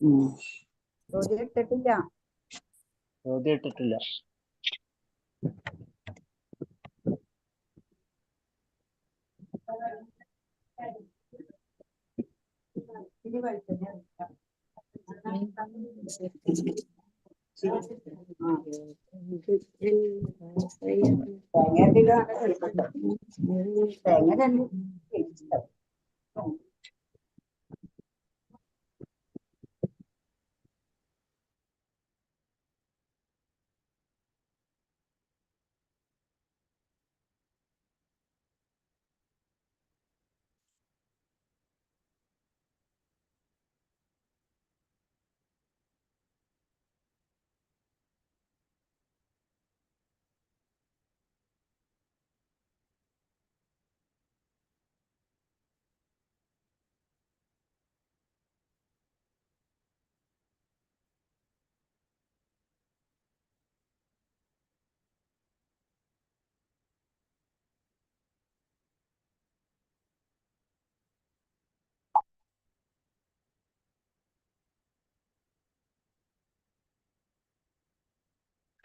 ചോദ്യം ഇട്ടിട്ടില്ല.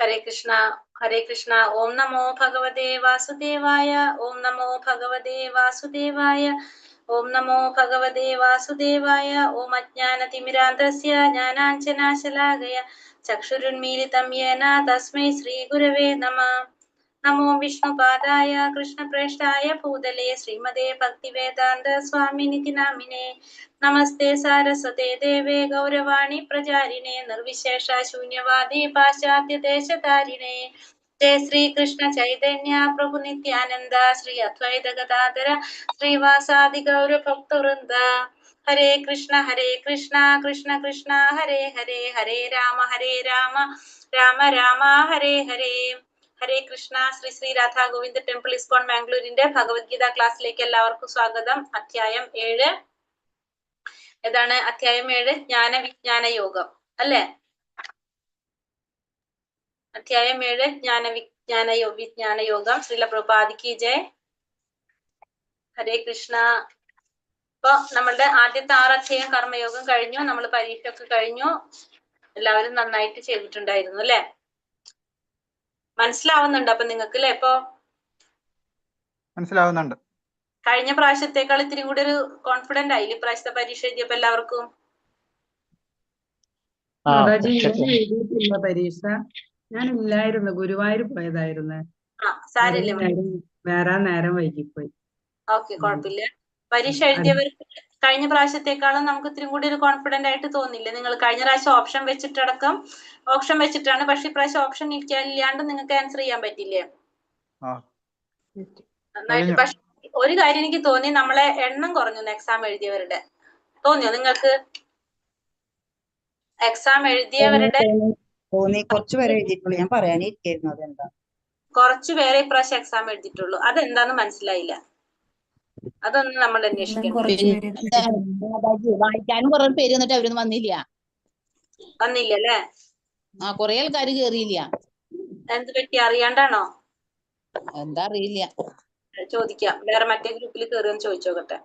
ഹരേ കൃഷ്ണ ഹരേ കൃഷ്ണ. ഓം നമോ ഭഗവതേ വാസുദേവായ. ഓം നമോ ഭഗവതേ വാസുദേവായ. ഓം നമോ ഭഗവതേ വാസുദേവായ. ഓം അജ്ഞാനതിമിരാന്ധസ്യ ജ്ഞാനാഞ്ജനാശലാകയ ചക്ഷുരുന്മീലിതം യേന തസ്മൈ ശ്രീ ഗുരവേ നമഃ. നമോ വിഷ്ണുപാദായ കൃഷ്ണപ്രേഷ്ഠായ ഭൂതലേ ശ്രീമതേ ഭക്തിവേദാന്ത സ്വാമിനിതി നാമിനേ. നമസ്തേ സാരസ്വതേ ദേവേ ഗൗരവാണി പ്രചാരിണേ നിർവിശേഷ ശൂന്യവാദി പാശ്ചാത്യദേശധാരിണേ. ജയ ശ്രീ കൃഷ്ണ ചൈതന്യ പ്രഭു നിത്യാനന്ദ ശ്രീ അദ്വൈത ഗദാധര ശ്രീവാസാദി ഗൗരഭക്തവൃന്ദ. ഹരേ കൃഷ്ണ കൃഷ്ണ കൃഷ്ണ ഹരേ ഹരേ, ഹരേ രാമ രാമ രാമ ഹരേ ഹരേ. ഹരേ കൃഷ്ണ. ശ്രീ ശ്രീ രാധാ ഗോവിന്ദ് ടെമ്പിൾ ഇസ്കോൺ ബാംഗ്ലൂരിന്റെ ഭഗവത്ഗീത ക്ലാസ്സിലേക്ക് എല്ലാവർക്കും സ്വാഗതം. അധ്യായം 7. ഏതാണ് അധ്യായം 7? ജ്ഞാനവിജ്ഞാന യോഗം അല്ലെ? അധ്യായം 7 വിജ്ഞാന യോഗം. ശ്രീല പ്രഭുപാദിക്ക് ജയ്. ഹരേ കൃഷ്ണ. അപ്പൊ നമ്മളുടെ ആദ്യത്തെ 6 അധ്യായം കർമ്മയോഗം കഴിഞ്ഞു. നമ്മൾ പരീക്ഷയൊക്കെ കഴിഞ്ഞു. എല്ലാവരും നന്നായിട്ട് ചെയ്തിട്ടുണ്ടായിരുന്നു അല്ലെ? മനസ്സിലാവുന്നുണ്ട് അപ്പൊ നിങ്ങൾക്ക് അല്ലെ? ഇപ്പൊ മനസ്സിലാവുന്നുണ്ട്. കഴിഞ്ഞ പ്രാവശ്യത്തേക്കാൾ ഇത്തിരി കൂടി ഒരു കോൺഫിഡന്റ് ആയില്ലേ ഇപ്രാവശ്യത്തെ പരീക്ഷ എഴുതിയപ്പോ എല്ലാവർക്കും? എഴുതിയിട്ടില്ല പരീക്ഷ. ഞാൻ ഇല്ലായിരുന്നു, ഗുരുവായൂർ പോയതായിരുന്നു. വേറെ നേരം വൈകിപ്പോയി. ഓക്കെ, കുഴപ്പമില്ല. പരീക്ഷ എഴുതിയവർക്ക് കഴിഞ്ഞ പ്രാവശ്യത്തെക്കാളും നമുക്ക് ഇത്തിരി കൂടി ഒരു കോൺഫിഡന്റ് ആയിട്ട് തോന്നില്ലേ? നിങ്ങൾ കഴിഞ്ഞ പ്രാവശ്യം ഓപ്ഷൻ വെച്ചിട്ടാണ്, പക്ഷെ ഇപ്രാവശ്യം ഓപ്ഷൻ ഇല്ലാണ്ട് നിങ്ങൾക്ക് ആൻസർ ചെയ്യാൻ പറ്റില്ലേ? നന്നായിട്ട്. പക്ഷെ ഒരു കാര്യം എനിക്ക് തോന്നി, നമ്മളെ എണ്ണം കുറഞ്ഞു എക്സാം എഴുതിയവരുടെ. തോന്നിയോ നിങ്ങൾക്ക്? എക്സാം എഴുതിയവരുടെ കുറച്ചുപേരെ എഴുതിയിട്ടുള്ളൂ. ഞാൻ പറയാനിരിക്കായിരുന്നു അതെന്താ. കുറച്ചുപേരെ ഇപ്രാവശ്യം എക്സാം എഴുതിയിട്ടുള്ളൂ. അതെന്താന്ന് മനസ്സിലായില്ല. അതൊന്നും നമ്മൾ അന്വേഷിക്കണം. വായിക്കാനും കുറെ പേര് വന്നിട്ട് അവരൊന്നും വന്നില്ലല്ലേ? കൊറേ ആൾക്കാര് കേറിയില്ല. എന്ത് പറ്റി? അറിയാണ്ടാണോ? എന്താ അറിയില്ല, ചോദിക്കാം. വേറെ മറ്റേ ഗ്രൂപ്പിൽ കയറിയെന്ന് ചോദിച്ചോക്കട്ടെ.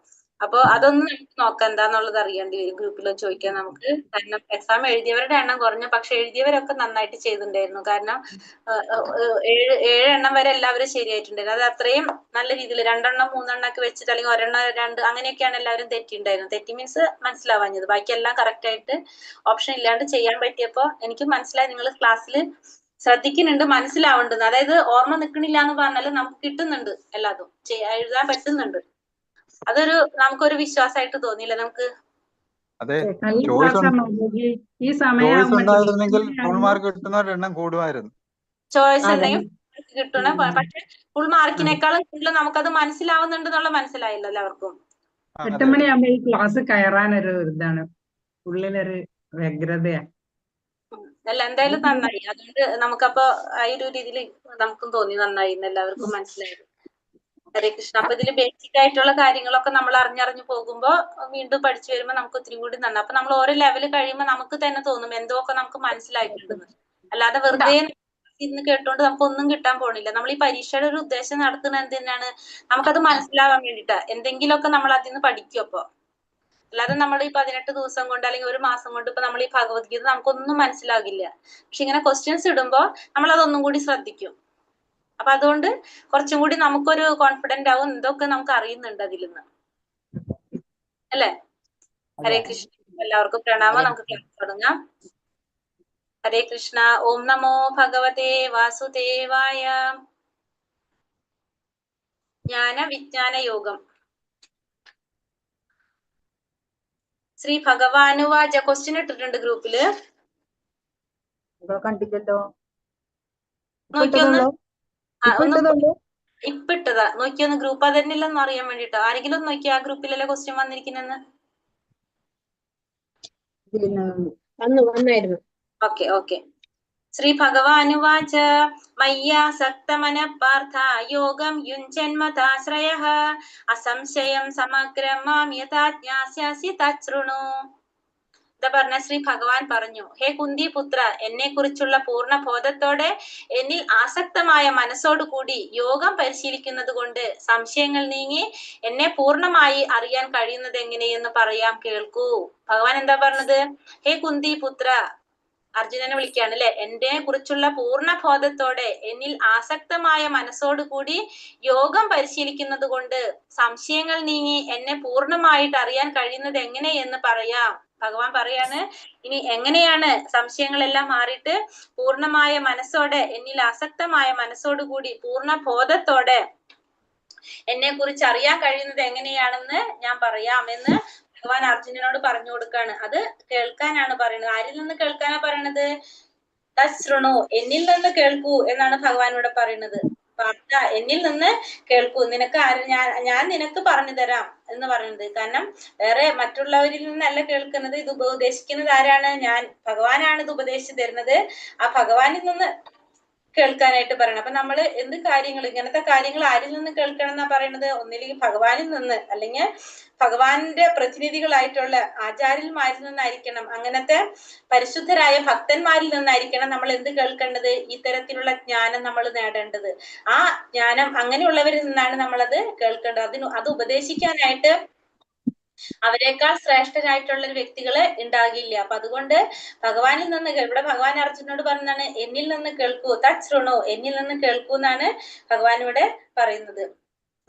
അപ്പൊ അതൊന്നും നമുക്ക് നോക്കാം, എന്താന്നുള്ളത് അറിയേണ്ടി വരും. ഗ്രൂപ്പിൽ ചോദിക്കാം നമുക്ക്. കാരണം എക്സാം എഴുതിയവരുടെ എണ്ണം കുറഞ്ഞു, പക്ഷെ എഴുതിയവരൊക്കെ നന്നായിട്ട് ചെയ്തിട്ടുണ്ടായിരുന്നു. കാരണം 7 എണ്ണം വരെ എല്ലാവരും ശരിയായിട്ടുണ്ടായിരുന്നു. അത് അത്രയും നല്ല രീതിയിൽ 2 എണ്ണം 3 എണ്ണം ഒക്കെ വെച്ചിട്ട്, അല്ലെങ്കിൽ 1 എണ്ണം 2 അങ്ങനെയൊക്കെയാണ് എല്ലാവരും തെറ്റിണ്ടായിരുന്നത്. തെറ്റി മീൻസ് മനസ്സിലാവാഞ്ഞത്. ബാക്കി എല്ലാം കറക്റ്റ് ആയിട്ട് ഓപ്ഷൻ ഇല്ലാണ്ട് ചെയ്യാൻ പറ്റിയപ്പോ എനിക്ക് മനസ്സിലായി നിങ്ങൾ ക്ലാസ്സിൽ ശ്രദ്ധിക്കുന്നുണ്ട്, മനസ്സിലാവുന്നുണ്ട്. അതായത് ഓർമ്മ നിൽക്കണില്ല എന്ന് പറഞ്ഞാൽ നമുക്ക് കിട്ടുന്നുണ്ട്, എല്ലാതും എഴുതാൻ പറ്റുന്നുണ്ട്. അതൊരു നമുക്കൊരു വിശ്വാസമായിട്ട് തോന്നിയില്ല നമുക്ക്? ചോയ്സ് ഉണ്ടെങ്കിൽ കിട്ടണ. പക്ഷെ ഫുൾ മാർക്കിനേക്കാളും കൂടുതൽ നമുക്കത് മനസ്സിലാവുന്നുണ്ട് എന്നുള്ള മനസ്സിലായില്ല എല്ലാവർക്കും. 8 മണിയാകുമ്പോ ഈ ക്ലാസ് കയറാനൊരു ഇതാണ്, ഉള്ളിലൊരു വ്യഗ്രതയാ. അല്ല, എന്തായാലും നന്നായി. അതുകൊണ്ട് നമുക്കപ്പോ ആ ഒരു രീതിയിൽ നമുക്കും തോന്നി നന്നായി, എല്ലാവർക്കും മനസ്സിലായി. ഹരേ കൃഷ്ണ. അപ്പൊ ഇതില് ബേസിക് ആയിട്ടുള്ള കാര്യങ്ങളൊക്കെ നമ്മൾ അറിഞ്ഞറിഞ്ഞു പോകുമ്പോ വീണ്ടും പഠിച്ചു വരുമ്പോ നമുക്ക് ഒത്തിരി കൂടി നന്നായി. അപ്പൊ നമ്മൾ ഓരോ ലെവൽ കഴിയുമ്പോൾ നമുക്ക് തന്നെ തോന്നും എന്തൊക്കെ നമുക്ക് മനസ്സിലായിട്ടുണ്ടെന്ന്. അല്ലാതെ വെറുതെ ഇന്ന് കേട്ടോണ്ട് നമുക്ക് ഒന്നും കിട്ടാൻ പോണില്ല. നമ്മൾ ഈ പരീക്ഷയുടെ ഒരു ഉദ്ദേശം നടത്തുന്നത് എന്തിനാണ്? നമുക്കത് മനസ്സിലാവാൻ വേണ്ടിട്ടാ. എന്തെങ്കിലുമൊക്കെ നമ്മൾ അതിൽ നിന്ന് പഠിക്കും. അപ്പൊ അല്ലാതെ നമ്മൾ ഈ 18 ദിവസം കൊണ്ട് അല്ലെങ്കിൽ ഒരു മാസം കൊണ്ട് ഇപ്പൊ നമ്മൾ ഈ ഭഗവത്ഗീത നമുക്കൊന്നും മനസ്സിലാകില്ല. പക്ഷെ ഇങ്ങനെ ക്വസ്റ്റ്യൻസ് ഇടുമ്പോ നമ്മൾ അതൊന്നും കൂടി ശ്രദ്ധിക്കും. അപ്പൊ അതുകൊണ്ട് കുറച്ചും കൂടി നമുക്കൊരു കോൺഫിഡന്റ് ആവും, എന്തൊക്കെ നമുക്ക് അറിയുന്നുണ്ട് അതിൽ നിന്ന്, അല്ലേ? ഹരേ കൃഷ്ണ. എല്ലാവർക്കും പ്രണാമം. നമുക്ക് ക്ലാസ് തുടങ്ങാം. ഹരേ കൃഷ്ണ. ഓം നമോ ഭഗവതേ വാസുദേവായ. ജ്ഞാന വിജ്ഞാന യോഗം. ശ്രീ ഭഗവാനുവാച. ക്വസ്റ്റ്യൻ ഇട്ടിട്ടുണ്ട് ഗ്രൂപ്പില്, കണ്ടില്ലല്ലോ. നോക്കിയൊന്ന്. ഇപ്പൊ ഇട്ടതാ, നോക്കിയൊന്ന്. ഗ്രൂപ്പ് അതന്നെയില്ലെന്ന് അറിയാൻ വേണ്ടിട്ടോ. ആരെങ്കിലും ഒന്ന് നോക്കിയാ ആ ഗ്രൂപ്പിലല്ലേ ക്വസ്റ്റ്യൻ വന്നിരിക്കുന്നെന്ന്. വന്നായിരുന്നു. Okay okay. ശ്രീ ഭഗവാനുവാച. മയ്യാസക്തമന പാർത്ഥ യോഗം യുഞ്ജന്മതാശ്രയഃ അസംശയം സമഗ്രം മാം യഥാ ജ്ഞാസ്യസി തച്ഛൃണു. ഇതാ പറഞ്ഞ ശ്രീ ഭഗവാൻ പറഞ്ഞു, ഹേ കുന്തി പുത്ര, എന്നെ കുറിച്ചുള്ള പൂർണ്ണ ബോധത്തോടെ എന്നിൽ ആസക്തമായ മനസ്സോടു കൂടി യോഗം പരിശീലിക്കുന്നത് കൊണ്ട് സംശയങ്ങൾ നീങ്ങി എന്നെ പൂർണ്ണമായി അറിയാൻ കഴിയുന്നത് എങ്ങനെയെന്ന് പറയാം, കേൾക്കൂ. ഭഗവാൻ എന്താ പറഞ്ഞത്? ഹേ കുന്തി പുത്ര, അർജുനനെ വിളിക്കാണ് അല്ലെ. എന്നെ കുറിച്ചുള്ള പൂർണ്ണ ബോധത്തോടെ എന്നിൽ ആസക്തമായ മനസ്സോടു കൂടി യോഗം പരിശീലിക്കുന്നത് കൊണ്ട് സംശയങ്ങൾ നീങ്ങി എന്നെ പൂർണ്ണമായിട്ട് അറിയാൻ കഴിയുന്നത് എങ്ങനെയെന്ന് പറയാം. ഭഗവാൻ പറയാണ്, ഇനി എങ്ങനെയാണ് സംശയങ്ങളെല്ലാം മാറിയിട്ട് പൂർണ്ണമായ മനസ്സോടെ, എന്നിൽ ആസക്തമായ മനസ്സോടു കൂടി പൂർണ്ണ ബോധത്തോടെ എന്നെ കുറിച്ച് അറിയാൻ കഴിയുന്നത് എങ്ങനെയാണെന്ന് ഞാൻ പറയാം എന്ന് ഭഗവാൻ അർജുനനോട് പറഞ്ഞു കൊടുക്കാണ്. അത് കേൾക്കാനാണ് പറയുന്നത്. ആരിൽ നിന്ന് കേൾക്കാനാ പറയണത്? തശ്ശൃണു, എന്നിൽ നിന്ന് കേൾക്കൂ എന്നാണ് ഭഗവാൻ ഇവിടെ പറയുന്നത്. പാർത്ഥ, എന്നിൽ നിന്ന് കേൾക്കൂ, നിനക്ക് ഞാൻ നിനക്ക് പറഞ്ഞു തരാം എന്ന് പറയുന്നത്. കാരണം വേറെ മറ്റുള്ളവരിൽ നിന്നല്ല കേൾക്കുന്നത്. ഇത് ഉപദേശിക്കുന്നത് ആരാണ്? ഞാൻ, ഭഗവാനാണ് ഇത് ഉപദേശിച്ചു തരുന്നത്. ആ ഭഗവാനിൽ നിന്ന് കേൾക്കാനായിട്ട് പറയണം. അപ്പൊ നമ്മള് എന്ത് കാര്യങ്ങൾ, ഇങ്ങനത്തെ കാര്യങ്ങൾ ആരിൽ നിന്ന് കേൾക്കണം എന്നാ പറയുന്നത്? ഒന്നില്ലെങ്കിൽ ഭഗവാനിൽ നിന്ന്, അല്ലെങ്കിൽ ഭഗവാന്റെ പ്രതിനിധികളായിട്ടുള്ള ആചാര്യന്മാരിൽ നിന്നായിരിക്കണം, അങ്ങനത്തെ പരിശുദ്ധരായ ഭക്തന്മാരിൽ നിന്നായിരിക്കണം നമ്മൾ എന്ത് കേൾക്കേണ്ടത്? ഇത്തരത്തിലുള്ള ജ്ഞാനം നമ്മൾ നേടേണ്ടത്. ആ ജ്ഞാനം അങ്ങനെയുള്ളവരിൽ നിന്നാണ് നമ്മളത് കേൾക്കേണ്ടത്. അത് ഉപദേശിക്കാനായിട്ട് അവരെക്കാൾ ശ്രേഷ്ഠരായിട്ടുള്ള ഒരു വ്യക്തികള് ഉണ്ടാകില്ല. അപ്പൊ അതുകൊണ്ട് ഭഗവാനിൽ നിന്ന്, ഇവിടെ ഭഗവാൻ അർജുനോട് പറഞ്ഞാണ് എന്നിൽ നിന്ന് കേൾക്കൂ, തച്ഛൃണു, എന്നിൽ നിന്ന് കേൾക്കൂ എന്നാണ് ഭഗവാൻ ഇവിടെ പറയുന്നത്.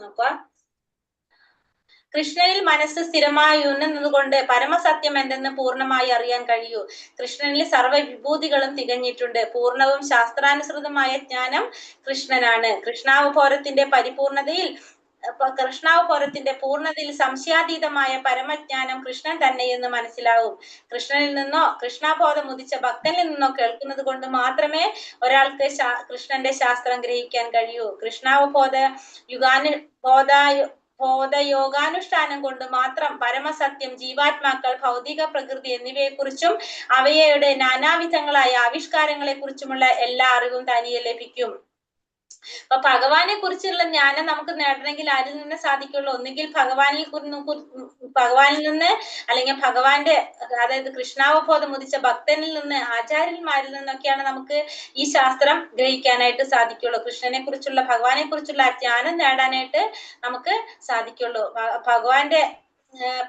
നോക്കുക, കൃഷ്ണനിൽ മനസ്സ് സ്ഥിരമായി ഉന്നന്നത് കൊണ്ട് പരമസത്യം എന്തെന്ന് പൂർണ്ണമായി അറിയാൻ കഴിയൂ. കൃഷ്ണനിൽ സർവ്വ വിഭൂതികളും തികഞ്ഞിട്ടുണ്ട്. പൂർണ്ണവും ശാസ്ത്രാനുസൃതമായ ജ്ഞാനം കൃഷ്ണനാണ്. കൃഷ്ണാവബോധത്തിന്റെ പൂർണ്ണതയിൽ സംശയാതീതമായ പരമജ്ഞാനം കൃഷ്ണൻ തന്നെയെന്ന് മനസ്സിലാവും. കൃഷ്ണനിൽ നിന്നോ കൃഷ്ണാബോധം ഉദിച്ച ഭക്തനിൽ നിന്നോ കേൾക്കുന്നത് കൊണ്ട് മാത്രമേ ഒരാൾക്ക് കൃഷ്ണന്റെ ശാസ്ത്രം ഗ്രഹിക്കാൻ കഴിയൂ. ബോധയോഗാനുഷ്ഠാനം കൊണ്ട് മാത്രം പരമസത്യം, ജീവാത്മാക്കൾ, ഭൗതിക പ്രകൃതി എന്നിവയെക്കുറിച്ചും അവയുടെ നാനാവിധങ്ങളായ ആവിഷ്കാരങ്ങളെ കുറിച്ചുമുള്ള എല്ലാ അറിവും തനിയെ ലഭിക്കും. അപ്പൊ ഭഗവാനെ കുറിച്ചുള്ള ജ്ഞാനം നമുക്ക് നേടണമെങ്കിൽ ആരിൽ നിന്ന് സാധിക്കുള്ളൂ? ഒന്നുകിൽ ഭഗവാനിൽ നിന്ന്, അല്ലെങ്കിൽ ഭഗവാന്റെ, അതായത് കൃഷ്ണാവബോധം ഉദിച്ച ഭക്തനിൽ നിന്ന്, ആചാര്യന്മാരിൽ നിന്നൊക്കെയാണ് നമുക്ക് ഈ ശാസ്ത്രം ഗ്രഹിക്കാനായിട്ട് സാധിക്കുള്ളൂ. കൃഷ്ണനെ കുറിച്ചുള്ള, ഭഗവാനെ കുറിച്ചുള്ള ജ്ഞാനം നേടാനായിട്ട് നമുക്ക് സാധിക്കുള്ളൂ. ഭഗവാന്റെ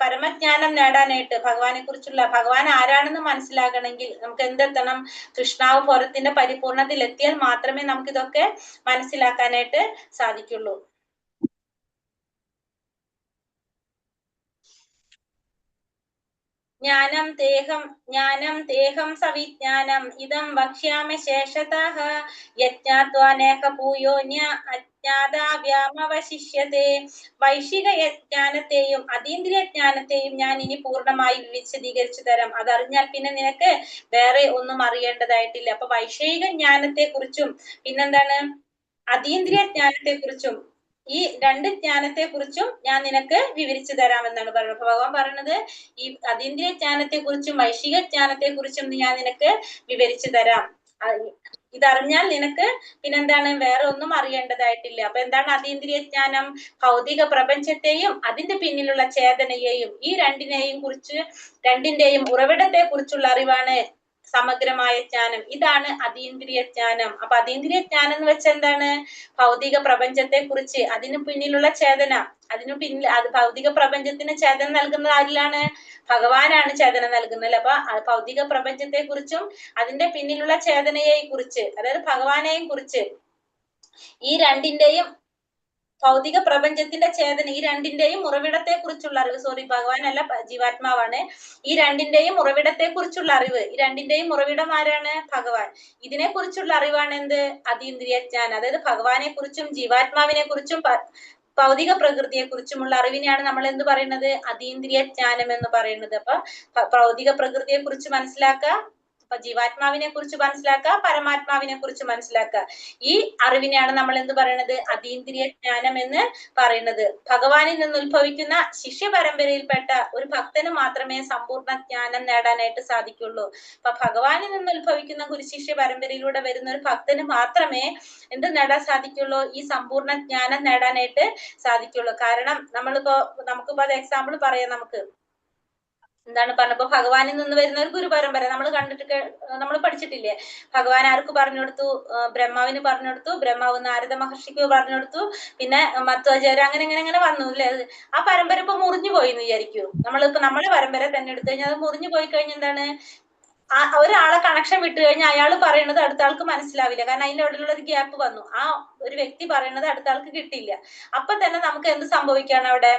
പരമജ്ഞാനം നേടാനായിട്ട്, ഭഗവാനെ കുറിച്ചുള്ള, ഭഗവാൻ ആരാണെന്ന് മനസ്സിലാകണമെങ്കിൽ നമുക്ക് എന്തെത്തണം? കൃഷ്ണാവബോധത്തിന്റെ പരിപൂർണതയിൽ എത്തിയാൽ മാത്രമേ നമുക്ക് ഇതൊക്കെ മനസ്സിലാക്കാനായിട്ട് സാധിക്കുള്ളൂ. ജ്ഞാനം തേഹം സവിജ്ഞാനം ഇദം വക്ഷ്യാമി ശേഷതഃ യജ്ഞാത്വാനേക ഭൂയോന്യ അജ്ഞാതാവ്യാമവശിഷ്യതേ. വൈശിക ജ്ഞാനത്തെയും അതീന്ദ്രിയ ജ്ഞാനത്തെയും ഞാൻ ഇനി പൂർണ്ണമായി വിശദീകരിച്ചു തരാം. അതറിഞ്ഞാൽ പിന്നെ നിനക്ക് വേറെ ഒന്നും അറിയേണ്ടതായിട്ടില്ല. അപ്പൊ വൈഷയിക ജ്ഞാനത്തെ കുറിച്ചും പിന്നെന്താണ് അതീന്ദ്രിയ ജ്ഞാനത്തെ കുറിച്ചും, ഈ രണ്ട് ജ്ഞാനത്തെ കുറിച്ചും ഞാൻ നിനക്ക് വിവരിച്ചു തരാമെന്നാണ് പറയുന്നത്. ഭഗവാൻ പറയുന്നത് ഈ അതീന്ദ്രിയ ജ്ഞാനത്തെ കുറിച്ചും വൈശിക ജ്ഞാനത്തെ കുറിച്ചും ഞാൻ നിനക്ക് വിവരിച്ചു തരാം. ഇതറിഞ്ഞാൽ നിനക്ക് പിന്നെന്താണ് വേറെ ഒന്നും അറിയേണ്ടതായിട്ടില്ല. അപ്പൊ എന്താണ് അതീന്ദ്രിയ ജ്ഞാനം? ഭൗതിക പ്രപഞ്ചത്തെയും അതിന്റെ പിന്നിലുള്ള ചേതനയെയും, ഈ രണ്ടിന്റെയും ഉറവിടത്തെ കുറിച്ചുള്ള അറിവാണ് സമഗ്രമായ ജ്ഞാനം. ഇതാണ് അതീന്ദ്രിയ ജ്ഞാനം. അപ്പൊ അതീന്ദ്രിയ ജ്ഞാനം എന്ന് വെച്ചാൽ എന്താണ്? ഭൗതിക പ്രപഞ്ചത്തെ കുറിച്ച്, അതിനു പിന്നിലുള്ള ചേതന, അതിനു പിന്നിൽ അത് ഭൗതിക പ്രപഞ്ചത്തിന് ചേതന നൽകുന്നത് ആരിലാണ്? ഭഗവാനാണ് ചേതന നൽകുന്നത്. അപ്പൊ ഭൗതിക പ്രപഞ്ചത്തെ കുറിച്ചും അതിന്റെ പിന്നിലുള്ള ചേതനയെ കുറിച്ച്, അതായത് ഭഗവാനെയും കുറിച്ച്, ഈ രണ്ടിന്റെയും ഭൗതിക പ്രപഞ്ചത്തിന്റെ ചേതന, ഈ രണ്ടിന്റെയും ഉറവിടത്തെ കുറിച്ചുള്ള അറിവ്, സോറി ഭഗവാനല്ല ജീവാത്മാവാണ്, ഈ രണ്ടിന്റെയും ഉറവിടത്തെ കുറിച്ചുള്ള അറിവ്, ഈ രണ്ടിന്റെയും ഉറവിടം ആരാണ്? ഭഗവാൻ. ഇതിനെ കുറിച്ചുള്ള അറിവാണ് എന്ത്? അതീന്ദ്രിയ ജ്ഞാനം. അതായത് ഭഗവാനെ കുറിച്ചും ജീവാത്മാവിനെ കുറിച്ചും ഭൗതിക പ്രകൃതിയെ കുറിച്ചുമുള്ള അറിവിനെയാണ് നമ്മൾ എന്ത് പറയുന്നത്? അതീന്ദ്രിയ ജ്ഞാനം എന്ന് പറയുന്നത്. അപ്പൊ ഭൗതിക പ്രകൃതിയെ കുറിച്ച് മനസ്സിലാക്കുക, അപ്പൊ ജീവാത്മാവിനെ കുറിച്ച് മനസ്സിലാക്കുക, പരമാത്മാവിനെ കുറിച്ച് മനസ്സിലാക്കുക. ഈ അറിവിനെയാണ് നമ്മൾ എന്ത് പറയുന്നത്? അതീന്ദ്രിയ ജ്ഞാനം എന്ന് പറയുന്നത്. ഭഗവാനിൽ നിന്ന് ഉത്ഭവിക്കുന്ന ശിഷ്യ പരമ്പരയിൽപ്പെട്ട ഒരു ഭക്തന് മാത്രമേ സമ്പൂർണ്ണ ജ്ഞാനം നേടാനായിട്ട് സാധിക്കുള്ളൂ. അപ്പൊ ഭഗവാനിൽ നിന്ന് ഉത്ഭവിക്കുന്ന ഗുരുശിഷ്യ പരമ്പരയിലൂടെ വരുന്ന ഒരു ഭക്തന് മാത്രമേ എന്ത് നേടാൻ സാധിക്കുള്ളൂ? ഈ സമ്പൂർണ്ണ ജ്ഞാനം നേടാനായിട്ട് സാധിക്കുള്ളൂ. കാരണം നമുക്കിപ്പോ അത് എക്സാമ്പിൾ പറയാം. നമുക്ക് എന്താണ് പറഞ്ഞപ്പോ ഭഗവാനിൽ നിന്ന് വരുന്ന ഒരു ഗുരു പരമ്പര നമ്മൾ പഠിച്ചിട്ടില്ലേ? ഭഗവാൻ ആർക്ക് പറഞ്ഞു കൊടുത്തു? ബ്രഹ്മാവിന് പറഞ്ഞു കൊടുത്തു, ബ്രഹ്മാവ് നാരദ മഹർഷിക്ക് പറഞ്ഞു കൊടുത്തു, പിന്നെ മധ്വാചാര്യ, അങ്ങനെ വന്നു അല്ലേ? ആ പരമ്പര ഇപ്പൊ മുറിഞ്ഞു പോയി എന്ന് വിചാരിക്കൂ. നമ്മളെ പരമ്പര തന്നെ എടുത്തു കഴിഞ്ഞാൽ അത് മുറിഞ്ഞു പോയി കഴിഞ്ഞാൽ എന്താണ്? ഒരാളെ കണക്ഷൻ വിട്ടു കഴിഞ്ഞാൽ അയാൾ പറയുന്നത് അടുത്ത ആൾക്ക് മനസ്സിലാവില്ല. കാരണം അതിന്റെ ഇടയിലുള്ള ഒരു ഗ്യാപ്പ് വന്നു. ആ ഒരു വ്യക്തി പറയുന്നത് അടുത്ത ആൾക്ക് കിട്ടില്ല. അപ്പൊ തന്നെ നമുക്ക് എന്ത് സംഭവിക്കാണ് അവിടെ?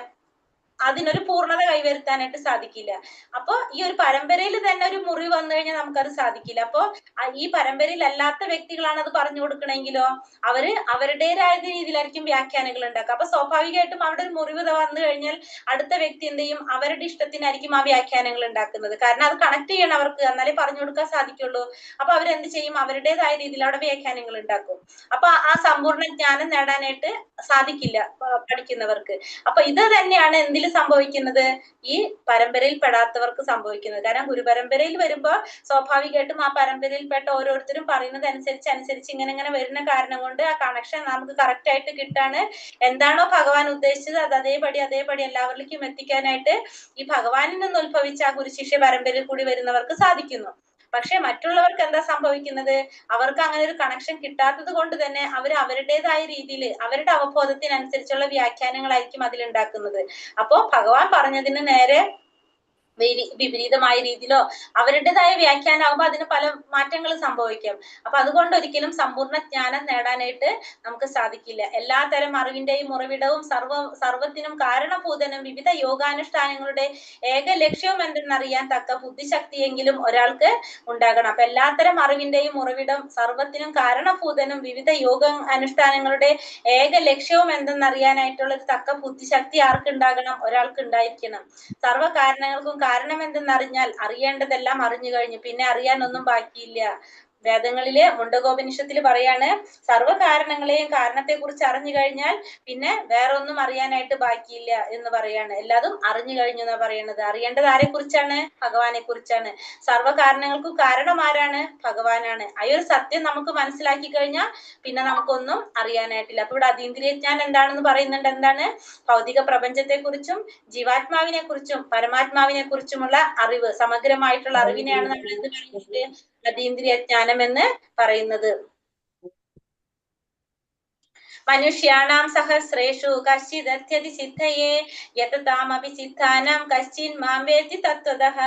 അതിനൊരു പൂർണ്ണത കൈവരുത്താനായിട്ട് സാധിക്കില്ല. അപ്പൊ ഈ ഒരു പരമ്പരയിൽ തന്നെ ഒരു മുറിവ് വന്നു കഴിഞ്ഞാൽ നമുക്കത് സാധിക്കില്ല. അപ്പൊ ഈ പരമ്പരയിൽ അല്ലാത്ത വ്യക്തികളാണ് അത് പറഞ്ഞു കൊടുക്കണമെങ്കിലോ അവര് അവരുടേതായ രീതിയിലായിരിക്കും വ്യാഖ്യാനങ്ങൾ ഉണ്ടാക്കുക. അപ്പൊ സ്വാഭാവികമായിട്ടും അവിടെ ഒരു മുറിവ് വന്നു കഴിഞ്ഞാൽ അടുത്ത വ്യക്തി എന്ത് ചെയ്യും? അവരുടെ ഇഷ്ടത്തിനായിരിക്കും ആ വ്യാഖ്യാനങ്ങൾ ഉണ്ടാക്കുന്നത്. കാരണം അത് കണക്ട് ചെയ്യണം അവർക്ക്, എന്നാലേ പറഞ്ഞു കൊടുക്കാൻ സാധിക്കുള്ളൂ. അപ്പൊ അവരെന്ത് ചെയ്യും? അവരുടേതായ രീതിയിൽ അവിടെ വ്യാഖ്യാനങ്ങൾ ഉണ്ടാക്കും. അപ്പൊ ആ സമ്പൂർണ്ണ ജ്ഞാനം നേടാനായിട്ട് സാധിക്കില്ല പഠിക്കുന്നവർക്ക്. അപ്പൊ ഇത് തന്നെയാണ് എന്തിൽ സംഭവിക്കുന്നത്? ഈ പരമ്പരയിൽ പെടാത്തവർക്ക് സംഭവിക്കുന്നത്. കാരണം ഗുരുപരമ്പരയിൽ വരുമ്പോ സ്വാഭാവികമായിട്ടും ആ പരമ്പരയിൽപ്പെട്ട ഓരോരുത്തരും പറയുന്നത് അനുസരിച്ച് ഇങ്ങനെ വരുന്ന കാരണം കൊണ്ട് ആ കണക്ഷൻ നമുക്ക് കറക്റ്റ് ആയിട്ട് കിട്ടാണ്. എന്താണോ ഭഗവാൻ ഉദ്ദേശിച്ചത് അത് അതേപടി എല്ലാവരിലേക്കും എത്തിക്കാനായിട്ട് ഈ ഭഗവാനിൽ നിന്ന് ഉത്ഭവിച്ച ആ ഗുരുശിഷ്യ പരമ്പരയിൽ കൂടി വരുന്നവർക്ക് സാധിക്കുന്നു. പക്ഷെ മറ്റുള്ളവർക്ക് എന്താ സംഭവിക്കുന്നത്? അവർക്ക് അങ്ങനെ ഒരു കണക്ഷൻ കിട്ടാത്തത് കൊണ്ട് തന്നെ അവർ അവരുടേതായ രീതിയിൽ അവരുടെ അവബോധത്തിനനുസരിച്ചുള്ള വ്യാഖ്യാനങ്ങളായിരിക്കും അതിലുണ്ടാക്കുന്നത്. അപ്പോ ഭഗവാൻ പറഞ്ഞതിന് നേരെ വിപരീതമായ രീതിയിലോ അവരുടേതായ വ്യാഖ്യാനമാകുമ്പോ അതിന് പല മാറ്റങ്ങൾ സംഭവിക്കാം. അപ്പൊ അതുകൊണ്ട് ഒരിക്കലും സമ്പൂർണ്ണ ജ്ഞാനം നേടാനായിട്ട് നമുക്ക് സാധിക്കില്ല. എല്ലാ തരം അറിവിന്റെയും ഉറവിടവും സർവത്തിനും കാരണഭൂതനും വിവിധ യോഗാനുഷ്ഠാനങ്ങളുടെ ഏക ലക്ഷ്യവും എന്തെന്നറിയാൻ തക്ക ബുദ്ധിശക്തിയെങ്കിലും ഒരാൾക്ക് ഉണ്ടാകണം. അപ്പൊ എല്ലാത്തരം അറിവിന്റെയും ഉറവിടം, സർവത്തിനും കാരണഭൂതനും വിവിധ യോഗ അനുഷ്ഠാനങ്ങളുടെ ഏക ലക്ഷ്യവും എന്തെന്നറിയാനായിട്ടുള്ള ഒരു തക്ക ബുദ്ധിശക്തി ആർക്കുണ്ടാകണം? ഒരാൾക്ക് ഉണ്ടായിരിക്കണം. സർവ്വ കാരണങ്ങൾക്കും കാരണം എന്തെന്നറിഞ്ഞാൽ അറിയേണ്ടതെല്ലാം അറിഞ്ഞു കഴിഞ്ഞു, പിന്നെ അറിയാനൊന്നും ബാക്കിയില്ല. വേദങ്ങളില് മുണ്ടകോപനിഷത്തിൽ പറയാണ്, സർവ്വ കാരണങ്ങളെയും കാരണത്തെ കുറിച്ച് അറിഞ്ഞു കഴിഞ്ഞാൽ പിന്നെ വേറെ ഒന്നും അറിയാനായിട്ട് ബാക്കിയില്ല എന്ന് പറയാണ്. എല്ലാതും അറിഞ്ഞു കഴിഞ്ഞു എന്നാ പറയുന്നത്. അറിയേണ്ടത് ആരെ കുറിച്ചാണ്? ഭഗവാനെ കുറിച്ചാണ്. സർവ്വ കാരണങ്ങൾക്കും കാരണം ആരാണ്? ഭഗവാനാണ്. ആ ഒരു സത്യം നമുക്ക് മനസ്സിലാക്കി കഴിഞ്ഞാൽ പിന്നെ നമുക്കൊന്നും അറിയാനായിട്ടില്ല. അപ്പൊ ഇവിടെ അതീന്ദ്രിയ ജ്ഞാനം എന്താണെന്ന് പറയുന്നുണ്ട്. എന്താണ്? ഭൗതിക പ്രപഞ്ചത്തെ കുറിച്ചും ജീവാത്മാവിനെ കുറിച്ചും പരമാത്മാവിനെ കുറിച്ചുമുള്ള അറിവ്, സമഗ്രമായിട്ടുള്ള അറിവിനെയാണ് നമ്മൾ എന്ത് പറയുന്നത്? അതീന്ദ്രിയ ജ്ഞാനം എന്ന് പറയുന്നത്. മനുഷ്യാണാം സഹസ്രേഷു കശ്ചിദത്യതി സിദ്ധയേ യതതാമപി സിദ്ധാനാം കശ്ചിൻ മാം വേത്തി തത്വതഃ.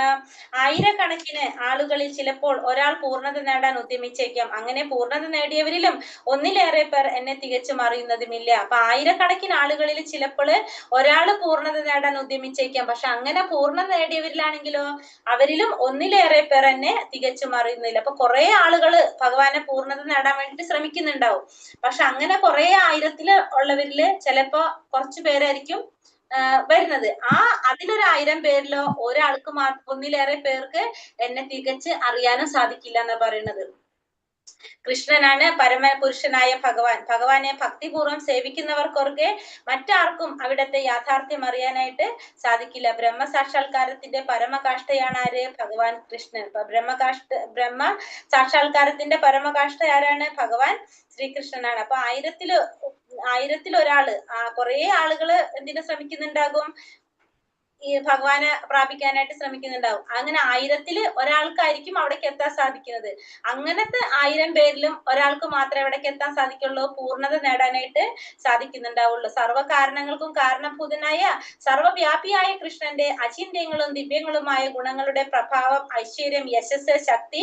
ആയിരക്കണക്കിന് ആളുകളിൽ ചിലപ്പോൾ ഒരാൾ പൂർണ്ണത നേടാൻ ഉദ്യമിച്ചേക്കാം. അങ്ങനെ പൂർണ്ണത നേടിയവരിലും ഒന്നിലേറെ പേർ എന്നെ തികച്ചും അറിയുന്നതുമില്ല. അപ്പൊ ആയിരക്കണക്കിന് ആളുകളിൽ ചിലപ്പോൾ ഒരാൾ പൂർണ്ണത നേടാൻ ഉദ്യമിച്ചേക്കാം. പക്ഷെ അങ്ങനെ പൂർണ്ണത നേടിയവരിലാണെങ്കിലോ അവരിലും ഒന്നിലേറെ പേർ എന്നെ തികച്ചും അറിയുന്നില്ല. അപ്പൊ കുറെ ആളുകൾ ഭഗവാനെ പൂർണ്ണത നേടാൻ വേണ്ടി ശ്രമിക്കുന്നുണ്ടാവും. പക്ഷെ അങ്ങനെ കുറെ ആയിരത്തില് ഉള്ളവരില് ചിലപ്പോ കുറച്ചു പേരായിരിക്കും വരുന്നത്. അതിലൊരു 1000 പേരിലോ ഒരാൾക്ക് ഒന്നിലേറെ പേർക്ക് എന്നെ തികച്ച് അറിയാനും സാധിക്കില്ല എന്നാ പറയുന്നത്. കൃഷ്ണനാണ് പരമപുരുഷനായ ഭഗവാൻ. ഭഗവാനെ ഭക്തിപൂർവ്വം സേവിക്കുന്നവർക്കൊക്കെ മറ്റാർക്കും അവിടത്തെ യാഥാർത്ഥ്യം അറിയാനായിട്ട് സാധിക്കില്ല. ബ്രഹ്മ സാക്ഷാത്കാരത്തിന്റെ പരമകാഷ്ഠയാണ് ആര്? ഭഗവാൻ കൃഷ്ണൻ. ബ്രഹ്മ സാക്ഷാത്കാരത്തിന്റെ പരമകാഷ്ഠ ആരാണ്? ഭഗവാൻ ശ്രീകൃഷ്ണനാണ്. അപ്പൊ ആയിരത്തിൽ ഒരാള്, കുറെ ആളുകള് എന്തിനു ശ്രമിക്കുന്നുണ്ടാകും? ഈ ഭഗവാനെ പ്രാപിക്കാനായിട്ട് ശ്രമിക്കുന്നുണ്ടാവും. അങ്ങനെ 1000-ൽ ഒരാൾക്കായിരിക്കും അവിടേക്ക് എത്താൻ സാധിക്കുന്നത്. അങ്ങനത്തെ 1000 പേരിലും ഒരാൾക്ക് മാത്രമേ എവിടേക്ക് എത്താൻ സാധിക്കുള്ളൂ, പൂർണ്ണത നേടാനായിട്ട് സാധിക്കുന്നുണ്ടാവുള്ളൂ. സർവ്വ കാരണങ്ങൾക്കും കാരണഭൂതനായ സർവ്വവ്യാപിയായ കൃഷ്ണന്റെ അചിന്ത്യങ്ങളും ദിവ്യങ്ങളുമായ ഗുണങ്ങളുടെ പ്രഭാവം, ഐശ്വര്യം, യശസ്, ശക്തി,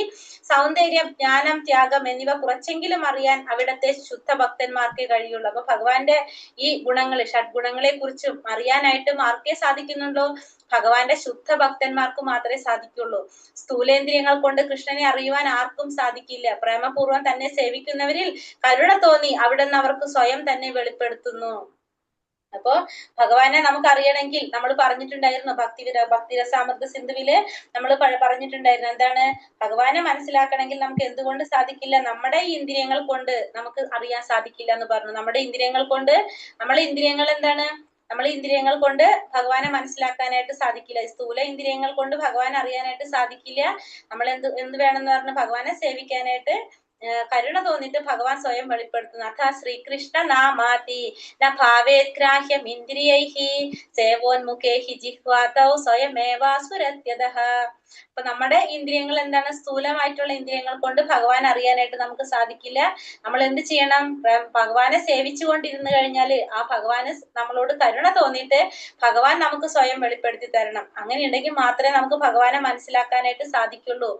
സൗന്ദര്യം, ജ്ഞാനം, ത്യാഗം എന്നിവ കുറച്ചെങ്കിലും അറിയാൻ അവിടത്തെ ശുദ്ധ ഭക്തന്മാർക്കേ കഴിയുള്ളൂ. അപ്പൊ ഭഗവാന്റെ ഈ ഗുണങ്ങൾ, ഷഡ്ഗുണങ്ങളെ കുറിച്ചും അറിയാനായിട്ടും ആർക്കേ സാധിക്കുന്നുള്ളൂ? ഭഗവാന്റെ ശുദ്ധ ഭക്തന്മാർക്ക് മാത്രമേ സാധിക്കുള്ളൂ. സ്ഥൂലേന്ദ്രിയങ്ങൾ കൊണ്ട് കൃഷ്ണനെ അറിയുവാൻ ആർക്കും സാധിക്കില്ല. പ്രേമപൂർവ്വം തന്നെ സേവിക്കുന്നവരിൽ കരുണ തോന്നി അവിടുന്ന് അവർക്ക് സ്വയം തന്നെ വെളിപ്പെടുത്തുന്നു. അപ്പോ ഭഗവാനെ നമുക്ക് അറിയണമെങ്കിൽ നമ്മൾ പറഞ്ഞിട്ടുണ്ടായിരുന്നു, ഭക്തിരസാമൃത സിന്ധുവില് നമ്മൾ പറഞ്ഞിട്ടുണ്ടായിരുന്നു എന്താണ്, ഭഗവാനെ മനസ്സിലാക്കണമെങ്കിൽ നമുക്ക് എന്തുകൊണ്ട് സാധിക്കില്ല? നമ്മുടെ ഈ ഇന്ദ്രിയങ്ങൾ കൊണ്ട് നമുക്ക് അറിയാൻ സാധിക്കില്ല എന്ന് പറഞ്ഞു. നമ്മുടെ ഇന്ദ്രിയങ്ങൾ കൊണ്ട്, നമ്മളെ ഇന്ദ്രിയങ്ങൾ എന്താണ്, നമ്മളെ ഇന്ദ്രിയങ്ങൾ കൊണ്ട് ഭഗവാനെ മനസ്സിലാക്കാനായിട്ട് സാധിക്കില്ല. സ്ഥൂല ഇന്ദ്രിയങ്ങൾ കൊണ്ട് ഭഗവാനെ അറിയാനായിട്ട് സാധിക്കില്ല. നമ്മൾ എന്ത് വേണമെന്ന് പറഞ്ഞു? ഭഗവാനെ സേവിക്കാനായിട്ട് കരുണ തോന്നിട്ട് ഭഗവാൻ സ്വയം വെളിപ്പെടുത്തുന്നു. അഥ ശ്രീകൃഷ്ണ നാമാതി ന ഭാവേത്ഗ്രാഹ്യം ഇന്ദ്രിയൈഹി സേവോന്മുഖേഹി ജിഹ്വാതൗ സ്വയമേവാസുരത്യതഃ. അപ്പൊ നമ്മുടെ ഇന്ദ്രിയങ്ങൾ എന്താണ്? സ്ഥൂലമായിട്ടുള്ള ഇന്ദ്രിയങ്ങൾ കൊണ്ട് ഭഗവാൻ അറിയാനായിട്ട് നമുക്ക് സാധിക്കില്ല. നമ്മൾ എന്ത് ചെയ്യണം? ഭഗവാനെ സേവിച്ചു കൊണ്ടിരുന്നു കഴിഞ്ഞാല് ആ ഭഗവാന് നമ്മളോട് കരുണ തോന്നിയിട്ട് ഭഗവാൻ നമുക്ക് സ്വയം വെളിപ്പെടുത്തി തരണം. അങ്ങനെ ഉണ്ടെങ്കിൽ മാത്രമേ നമുക്ക് ഭഗവാനെ മനസ്സിലാക്കാനായിട്ട് സാധിക്കുള്ളൂ.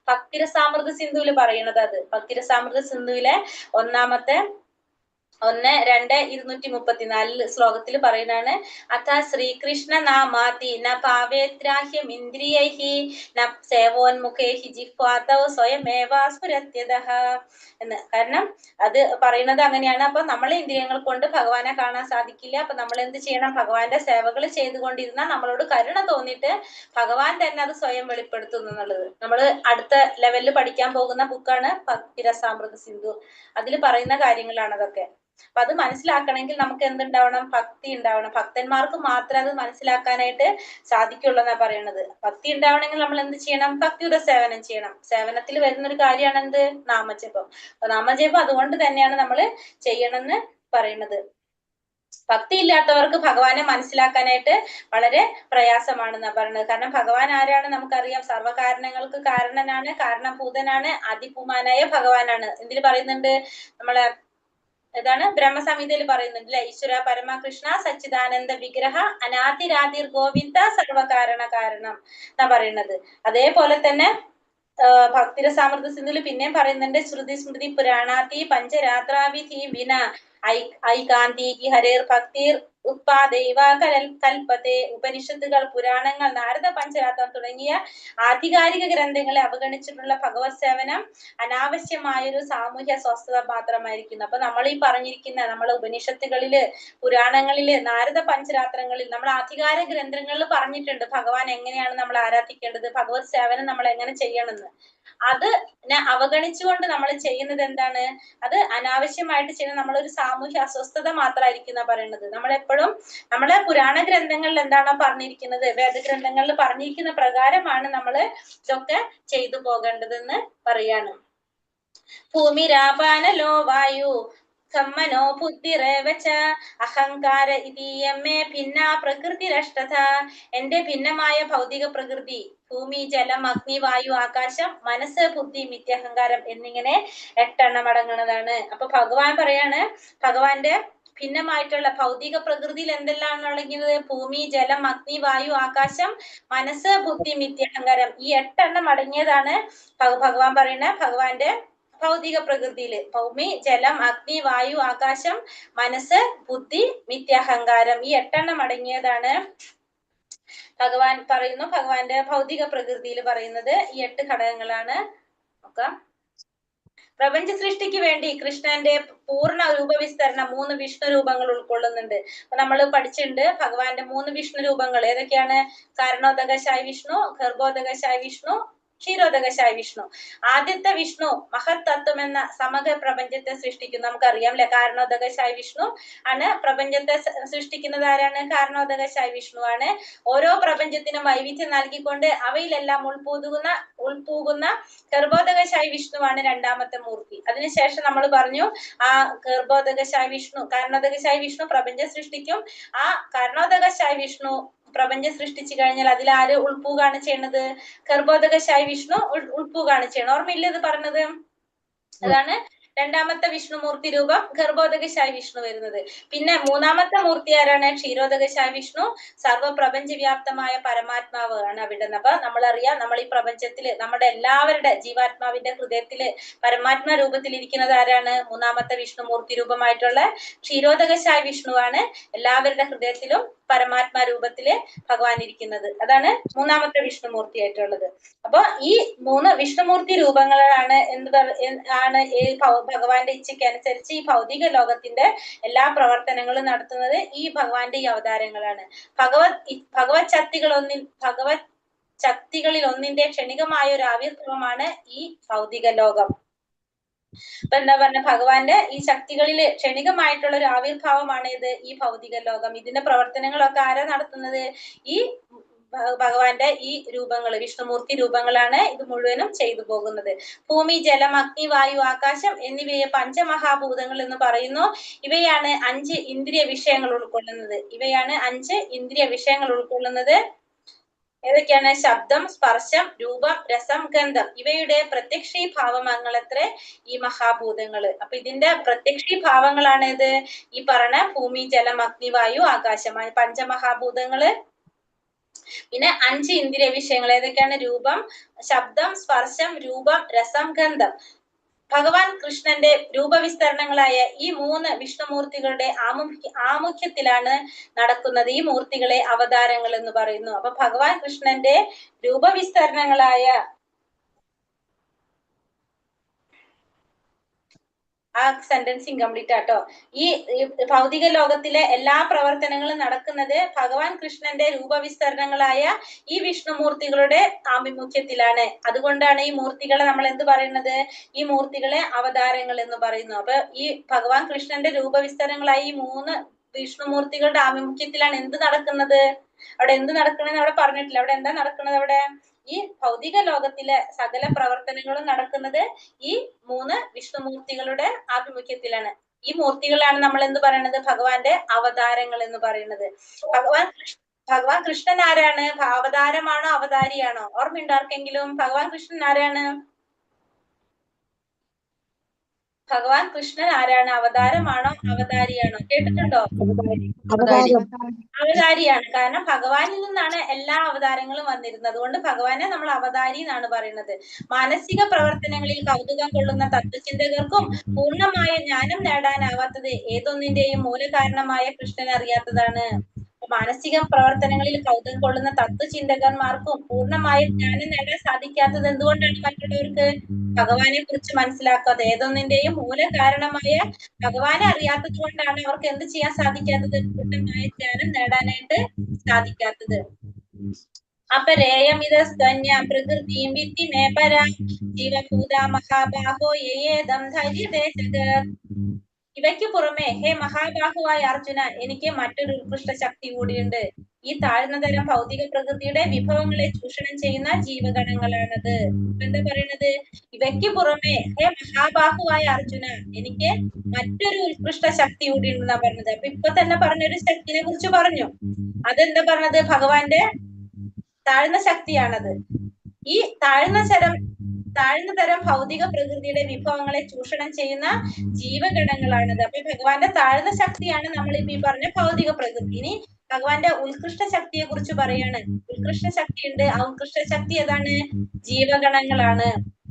ഭക്തിരസാമൃത സിന്ധുവില് പറയണത് അത്. ഭക്തിരസാമൃത സിന്ധുവിലെ 1-2-234 ശ്ലോകത്തിൽ പറയുന്നതാണ് അഥ ശ്രീകൃഷ്ണ നാമാതി ന ഭാവേത്ഗ്രാഹ്യം ഇന്ദ്രിയൈഹി ന സേവോന്മുഖേഹി ജിഹ്വാതൗ സ്വയമേവാസ്ഫുരത്യതഃ എന്ന്. കാരണം അത് പറയുന്നത് അങ്ങനെയാണ്. അപ്പൊ നമ്മളെ ഇന്ദ്രിയങ്ങൾ കൊണ്ട് ഭഗവാനെ കാണാൻ സാധിക്കില്ല. അപ്പൊ നമ്മൾ എന്ത് ചെയ്യണം? ഭഗവാന്റെ സേവകൾ ചെയ്തുകൊണ്ടിരുന്നാൽ നമ്മളോട് കരുണ തോന്നിയിട്ട് ഭഗവാൻ തന്നെ അത് സ്വയം വെളിപ്പെടുത്തുന്നു എന്നുള്ളത്. നമ്മൾ അടുത്ത ലെവലിൽ പഠിക്കാൻ പോകുന്ന ബുക്കാണ് ഭക്തിരസാമൃത സിന്ധു. അതിൽ പറയുന്ന കാര്യങ്ങളാണ് അതൊക്കെ. അപ്പൊ അത് മനസ്സിലാക്കണമെങ്കിൽ നമുക്ക് എന്തുണ്ടാവണം? ഭക്തി ഉണ്ടാവണം. ഭക്തന്മാർക്ക് മാത്രമേ അത് മനസ്സിലാക്കാനായിട്ട് സാധിക്കുള്ളൂ എന്നാ പറയുന്നത്. ഭക്തി ഉണ്ടാവണമെങ്കിൽ നമ്മൾ എന്ത് ചെയ്യണം? ഭക്തിയുടെ സേവനം ചെയ്യണം. സേവനത്തിൽ വരുന്ന ഒരു കാര്യമാണ് എന്ത്? നാമജപം. അപ്പൊ നാമജപം അതുകൊണ്ട് തന്നെയാണ് നമ്മൾ ചെയ്യണമെന്ന് പറയുന്നത്. ഭക്തി ഇല്ലാത്തവർക്ക് ഭഗവാനെ മനസ്സിലാക്കാനായിട്ട് വളരെ പ്രയാസമാണെന്നാ പറയുന്നത്. കാരണം ഭഗവാൻ ആരാണ് നമുക്കറിയാം. സർവ്വകാരണങ്ങൾക്ക് കാരണനാണ്, കാരണഭൂതനാണ്, അതിപുമാനായ ഭഗവാനാണ്. എന്തിൽ പറയുന്നുണ്ട്? നമ്മളെ ഏതാണ്? ബ്രഹ്മസംഹിതയിൽ പറയുന്നുണ്ട് അല്ലെ? ഈശ്വര പരമകൃഷ്ണ സച്ചിദാനന്ദ വിഗ്രഹ അനാദിരാദിർ ഗോവിന്ദ സർവകാരണ കാരണം എന്നാ പറയുന്നത്. അതേപോലെ തന്നെ ഭക്തിരസാമൃത സിന്ധുവിൽ പിന്നെയും പറയുന്നുണ്ട് ശ്രുതി സ്മൃതി പുരാണാതി പഞ്ചരാത്രാവിധി വിന ഐകാന്തി ഹരേർ ഭക്തിർ ഉത്പാദൈവ കൽപ്പത്തെ. ഉപനിഷത്തുകൾ, പുരാണങ്ങൾ, നാരദ പഞ്ചരാത്രം തുടങ്ങിയ ആധികാരിക ഗ്രന്ഥങ്ങളെ അവഗണിച്ചിട്ടുള്ള ഭഗവത് സേവനം അനാവശ്യമായൊരു സാമൂഹ്യ സ്വസ്ഥത മാത്രമായിരിക്കുന്നു. അപ്പൊ നമ്മൾ ഈ പറഞ്ഞിരിക്കുന്ന നമ്മളെ ഉപനിഷത്തുകളില്, പുരാണങ്ങളില്, നാരദ പഞ്ചരാത്രങ്ങളിൽ, നമ്മൾ ആധികാരിക ഗ്രന്ഥങ്ങളിൽ പറഞ്ഞിട്ടുണ്ട് ഭഗവാൻ എങ്ങനെയാണ് നമ്മൾ ആരാധിക്കേണ്ടത്, ഭഗവത് സേവനം നമ്മൾ എങ്ങനെ ചെയ്യണമെന്ന്. അത് അവഗണിച്ചുകൊണ്ട് നമ്മൾ ചെയ്യുന്നത് എന്താണ്? അത് അനാവശ്യമായിട്ട് ചെയ്യുന്ന നമ്മളൊരു സാമൂഹ്യ അസ്വസ്ഥത മാത്രമായിരിക്കും പറയുന്നത്. നമ്മളെപ്പോഴും നമ്മളെ പുരാണ ഗ്രന്ഥങ്ങളിൽ എന്താണോ പറഞ്ഞിരിക്കുന്നത്, വേദഗ്രന്ഥങ്ങളിൽ പറഞ്ഞിരിക്കുന്ന പ്രകാരമാണ് നമ്മൾ ഇതൊക്കെ ചെയ്തു പോകേണ്ടതെന്ന് പറയാണ്. ഭൂമിരാപാനലോ വായു കമ്മനോ ബുദ്ധിരേവച അഹങ്കാര ഇതീയമേ ഭിന്ന പ്രകൃതിരഷ്ടത. എന്റെ ഭിന്നമായ ഭൗതിക പ്രകൃതി ഭൂമി, ജലം, അഗ്നി, വായു, ആകാശം, മനസ്സ്, ബുദ്ധി, മിഥ്യാഹങ്കാരം എന്നിങ്ങനെ 8 അടങ്ങുന്നതാണ്. അപ്പൊ ഭഗവാൻ പറയാണ്, ഭഗവാന്റെ ഭിന്നമായിട്ടുള്ള ഭൗതിക പ്രകൃതിയിൽ എന്തെല്ലാം അടങ്ങിയത്? ഭൂമി, ജലം, അഗ്നി, വായു, ആകാശം, മനസ്സ്, ബുദ്ധി, മിഥ്യാഹങ്കാരം. ഈ 8 അടങ്ങിയതാണ് ഭഗവാൻ പറയുന്ന ഭഗവാന്റെ ഭൗതിക പ്രകൃതിയില്. ഭൂമി, ജലം, അഗ്നി, വായു, ആകാശം, മനസ്സ്, ബുദ്ധി, മിഥ്യാഹങ്കാരം. ഈ 8 അടങ്ങിയതാണ് ഭഗവാൻ പറയുന്നു ഭഗവാന്റെ ഭൗതിക പ്രകൃതിയിൽ പറയുന്നത്. ഈ 8 ഘടകങ്ങളാണ്. നോക്കാം. പ്രപഞ്ച സൃഷ്ടിക്ക് വേണ്ടി കൃഷ്ണന്റെ പൂർണ്ണ രൂപവിസ്തരണം 3 വിഷ്ണു രൂപങ്ങൾ ഉൾക്കൊള്ളുന്നുണ്ട്. അപ്പൊ നമ്മൾ പഠിച്ചിട്ടുണ്ട് ഭഗവാന്റെ 3 വിഷ്ണു രൂപങ്ങൾ ഏതൊക്കെയാണ്? കാരണോദകശായ വിഷ്ണു, ഗർഭോദകശായ വിഷ്ണു, ക്ഷീരോദകശായ വിഷ്ണു. ആദ്യത്തെ വിഷ്ണു മഹത് തത്വം എന്ന സമഗ്ര പ്രപഞ്ചത്തെ സൃഷ്ടിക്കുന്നു. നമുക്കറിയാം അല്ലെ? കാരണോദകശായ വിഷ്ണു ആണ് പ്രപഞ്ചത്തെ സൃഷ്ടിക്കുന്നത്. ആരാണ്? കാരണോദകശായ വിഷ്ണു ആണ്. ഓരോ പ്രപഞ്ചത്തിനും വൈവിധ്യം നൽകിക്കൊണ്ട് അവയിലെല്ലാം ഉൾപൂകുന്ന ഗർഭോദകശായ വിഷ്ണുവാണ് 2ാമത്തെ മൂർത്തി. അതിനുശേഷം നമ്മൾ പറഞ്ഞു ആ ഗർഭോദകശായ വിഷ്ണു, കാരണോദകശായ വിഷ്ണു പ്രപഞ്ചം സൃഷ്ടിക്കും. ആ കാരണോദകശായ വിഷ്ണു പ്രപഞ്ചം സൃഷ്ടിച്ചു കഴിഞ്ഞാൽ അതിൽ ആര് ഉൾപ്പൂകാണ് ചെയ്യണത്? ഗർഭോദകശായി വിഷ്ണു ഉൾപ്പൂകാണ് ചെയ്യണം. ഓർമ്മയില്ലേ ഇത് പറഞ്ഞത്? അതാണ് രണ്ടാമത്തെ വിഷ്ണുമൂർത്തി രൂപം, ഗർഭോദകശായി വിഷ്ണു വരുന്നത്. പിന്നെ മൂന്നാമത്തെ മൂർത്തി ആരാണ്? ക്ഷീരോദകശായി വിഷ്ണു, സർവ്വപ്രപഞ്ച വ്യാപ്തമായ പരമാത്മാവ് ആണ് അവിടെ. അപ്പൊ നമ്മളറിയാം, നമ്മൾ ഈ പ്രപഞ്ചത്തില് നമ്മുടെ എല്ലാവരുടെ ജീവാത്മാവിന്റെ ഹൃദയത്തില് പരമാത്മാ രൂപത്തിൽ ഇരിക്കുന്നത് ആരാണ്? മൂന്നാമത്തെ വിഷ്ണുമൂർത്തി രൂപമായിട്ടുള്ള ക്ഷീരോദകശായി വിഷ്ണുവാണ് എല്ലാവരുടെ ഹൃദയത്തിലും പരമാത്മാ രൂപത്തില് ഭഗവാൻ ഇരിക്കുന്നത്. അതാണ് മൂന്നാമത്തെ വിഷ്ണുമൂർത്തി ആയിട്ടുള്ളത്. അപ്പൊ ഈ 3 വിഷ്ണുമൂർത്തി രൂപങ്ങളാണ് ആണ് ഭഗവാന്റെ ഇച്ഛയ്ക്ക് അനുസരിച്ച് ഈ ഭൗതിക ലോകത്തിന്റെ എല്ലാ പ്രവർത്തനങ്ങളും നടത്തുന്നത് ഈ ഭഗവാന്റെ ഈ അവതാരങ്ങളാണ്. ഭഗവത് ശക്തികളിൽ ഒന്നിന്റെ ക്ഷണികമായ ഒരു ആവിർഭാവമാണ് ഈ ഭൗതിക ലോകം. അപ്പൊ എന്താ പറഞ്ഞ, ഭഗവാന്റെ ഈ ശക്തികളില് ക്ഷണികമായിട്ടുള്ള ഒരു ആവിർഭാവമാണ് ഇത് ഈ ഭൗതിക ലോകം. ഇതിന്റെ പ്രവർത്തനങ്ങളൊക്കെ ആരാ നടത്തുന്നത്? ഈ ഭഗവാന്റെ ഈ രൂപങ്ങള്, വിഷ്ണുമൂർത്തി രൂപങ്ങളാണ് ഇത് മുഴുവനും ചെയ്തു പോകുന്നത്. ഭൂമി, ജലം, അഗ്നി, വായു, ആകാശം എന്നിവയെ പഞ്ചമഹാഭൂതങ്ങൾ എന്ന് പറയുന്നു. ഇവയാണ് 5 ഇന്ദ്രിയ വിഷയങ്ങൾ ഉൾക്കൊള്ളുന്നത്. ഏതൊക്കെയാണ്? ശബ്ദം, സ്പർശം, രൂപം, രസം, ഗന്ധം. ഇവയുടെ പ്രത്യക്ഷീഭാവങ്ങളത്രേ ഈ മഹാഭൂതങ്ങള്. അപ്പൊ ഇതിന്റെ പ്രത്യക്ഷീഭാവങ്ങളാണ് ഇത് ഈ പറഞ്ഞ ഭൂമി, ജലം, അഗ്നി, വായു, ആകാശം, പഞ്ചമഹാഭൂതങ്ങള്. പിന്നെ 5 ഇന്ദ്രിയ വിഷയങ്ങൾ ഏതൊക്കെയാണ്? രൂപം, ശബ്ദം, സ്പർശം, രൂപം, രസം, ഗന്ധം. ഭഗവാൻ കൃഷ്ണന്റെ രൂപവിസ്തരണങ്ങളായ ഈ 3 വിഷ്ണുമൂർത്തികളുടെ ആമുഖ്യത്തിലാണ് നടക്കുന്നത്. ഈ മൂർത്തികളെ അവതാരങ്ങൾ എന്ന് പറയുന്നു. അപ്പൊ ഭഗവാൻ കൃഷ്ണന്റെ രൂപവിസ്തരണങ്ങളായ ആ സെന്റൻസ് ഇൻകംപ്ലീറ്റ് ആട്ടോ. ഈ ഭൗതിക ലോകത്തിലെ എല്ലാ പ്രവർത്തനങ്ങളും നടക്കുന്നത് ഭഗവാൻ കൃഷ്ണന്റെ രൂപവിസ്തരണങ്ങളായ ഈ വിഷ്ണുമൂർത്തികളുടെ ആഭിമുഖ്യത്തിലാണ്. അതുകൊണ്ടാണ് ഈ മൂർത്തികളെ നമ്മൾ എന്ത് പറയുന്നത്? ഈ മൂർത്തികളെ അവതാരങ്ങൾ എന്ന് പറയുന്നു. അപ്പൊ ഈ ഭഗവാൻ കൃഷ്ണന്റെ രൂപവിസ്തരണങ്ങളായ ഈ 3 വിഷ്ണുമൂർത്തികളുടെ ആഭിമുഖ്യത്തിലാണ് എന്ത് നടക്കുന്നത്? അവിടെ എന്ത് നടക്കണെന്ന് അവിടെ പറഞ്ഞിട്ടില്ല. അവിടെ എന്താ നടക്കുന്നത്? അവിടെ ഈ ഭൗതിക ലോകത്തിലെ സകല പ്രവർത്തനങ്ങളും നടക്കുന്നത് ഈ 3 വിഷ്ണുമൂർത്തികളുടെ ആഭിമുഖ്യത്തിലാണ്. ഈ മൂർത്തികളാണ് നമ്മൾ എന്ത് പറയുന്നത്? ഭഗവാന്റെ അവതാരങ്ങൾ എന്ന് പറയുന്നത്. ഭഗവാൻ കൃഷ്ണൻ ആരാണ്? അവതാരമാണോ അവതാരിയാണോ? ഓർമ്മയുണ്ടോ ആർക്കെങ്കിലും? ഭഗവാൻ കൃഷ്ണൻ ആരാണ്? ഭഗവാൻ കൃഷ്ണൻ ആരാണ്? അവതാരമാണോ അവതാരിയാണോ? കേട്ടിട്ടുണ്ടോ? അവതാരിയാണ്. കാരണം ഭഗവാനിൽ നിന്നാണ് എല്ലാ അവതാരങ്ങളും വന്നിരുന്നത്. അതുകൊണ്ട് ഭഗവാനെ നമ്മൾ അവതാരി എന്നാണ് പറയുന്നത്. മാനസിക പ്രവർത്തനങ്ങളിൽ കൗതുകം കൊള്ളുന്ന തത്വചിന്തകർക്കും പൂർണ്ണമായ ജ്ഞാനം നേടാനാവാത്തത് ഏതൊന്നിന്റെയും മൂലകാരണമായ കൃഷ്ണൻ അറിയാത്തതാണ്. മാനസിക പ്രവർത്തനങ്ങളിൽ കൗതുകം കൊള്ളുന്ന തത്വചിന്തകന്മാർക്കും പൂർണ്ണമായ ജ്ഞാനം നേടാൻ സാധിക്കാത്തത് എന്തുകൊണ്ടാണ്? മറ്റുള്ളവർക്ക് ഭഗവാനെ കുറിച്ച് മനസ്സിലാക്കാതെ, ഏതൊന്നിന്റെയും മൂലകാരണമായ ഭഗവാനെ അറിയാത്തത് കൊണ്ടാണ് അവർക്ക് എന്ത് ചെയ്യാൻ സാധിക്കാത്തത്? പൂർണ്ണമായ ജ്ഞാനം നേടാനായിട്ട് സാധിക്കാത്തത്. അപരേയമിതസ്തന്യാം പ്രകൃതിം വിത്തി മേ പരാം ജീവഭൂത മഹാബാഹോ യേദം ധൈര്യതേ ജഗത്. ഇവയ്ക്ക് പുറമെ ഹേ മഹാബാഹുവായ അർജുന, എനിക്ക് മറ്റൊരു ഉത്കൃഷ്ട ശക്തി കൂടിയുണ്ട്. ഈ താഴ്ന്ന തരം ഭൗതിക പ്രകൃതിയുടെ വിഭവങ്ങളെ ചൂഷണം ചെയ്യുന്ന ജീവഗണങ്ങളാണത്. എന്താ പറയുന്നത്? ഇവയ്ക്ക് പുറമെ ഹേ മഹാബാഹുവായ അർജുന, എനിക്ക് മറ്റൊരു ഉത്കൃഷ്ട ശക്തി കൂടി ഉണ്ടെന്നാ പറഞ്ഞത്. അപ്പൊ ഇപ്പൊ തന്നെ പറഞ്ഞൊരു ശക്തിനെ കുറിച്ച് പറഞ്ഞു. അതെന്താ പറഞ്ഞത്? ഭഗവാന്റെ താഴ്ന്ന ശക്തിയാണത്. ഈ താഴ്ന്ന തരം ഭൗതിക പ്രകൃതിയുടെ വിഭവങ്ങളെ ചൂഷണം ചെയ്യുന്ന ജീവഗണങ്ങളാണത്. അപ്പൊ ഭഗവാന്റെ താഴ്ന്ന ശക്തിയാണ് നമ്മൾ ഈ പറഞ്ഞ ഭൗതിക പ്രകൃതി. ഇനി ഭഗവാന്റെ ഉത്കൃഷ്ട ശക്തിയെ കുറിച്ച് പറയാണ്. ഉത്കൃഷ്ട ശക്തി ഉണ്ട്. ആ ഉത്കൃഷ്ട ശക്തി ഏതാണ്? ജീവഗണങ്ങളാണ്.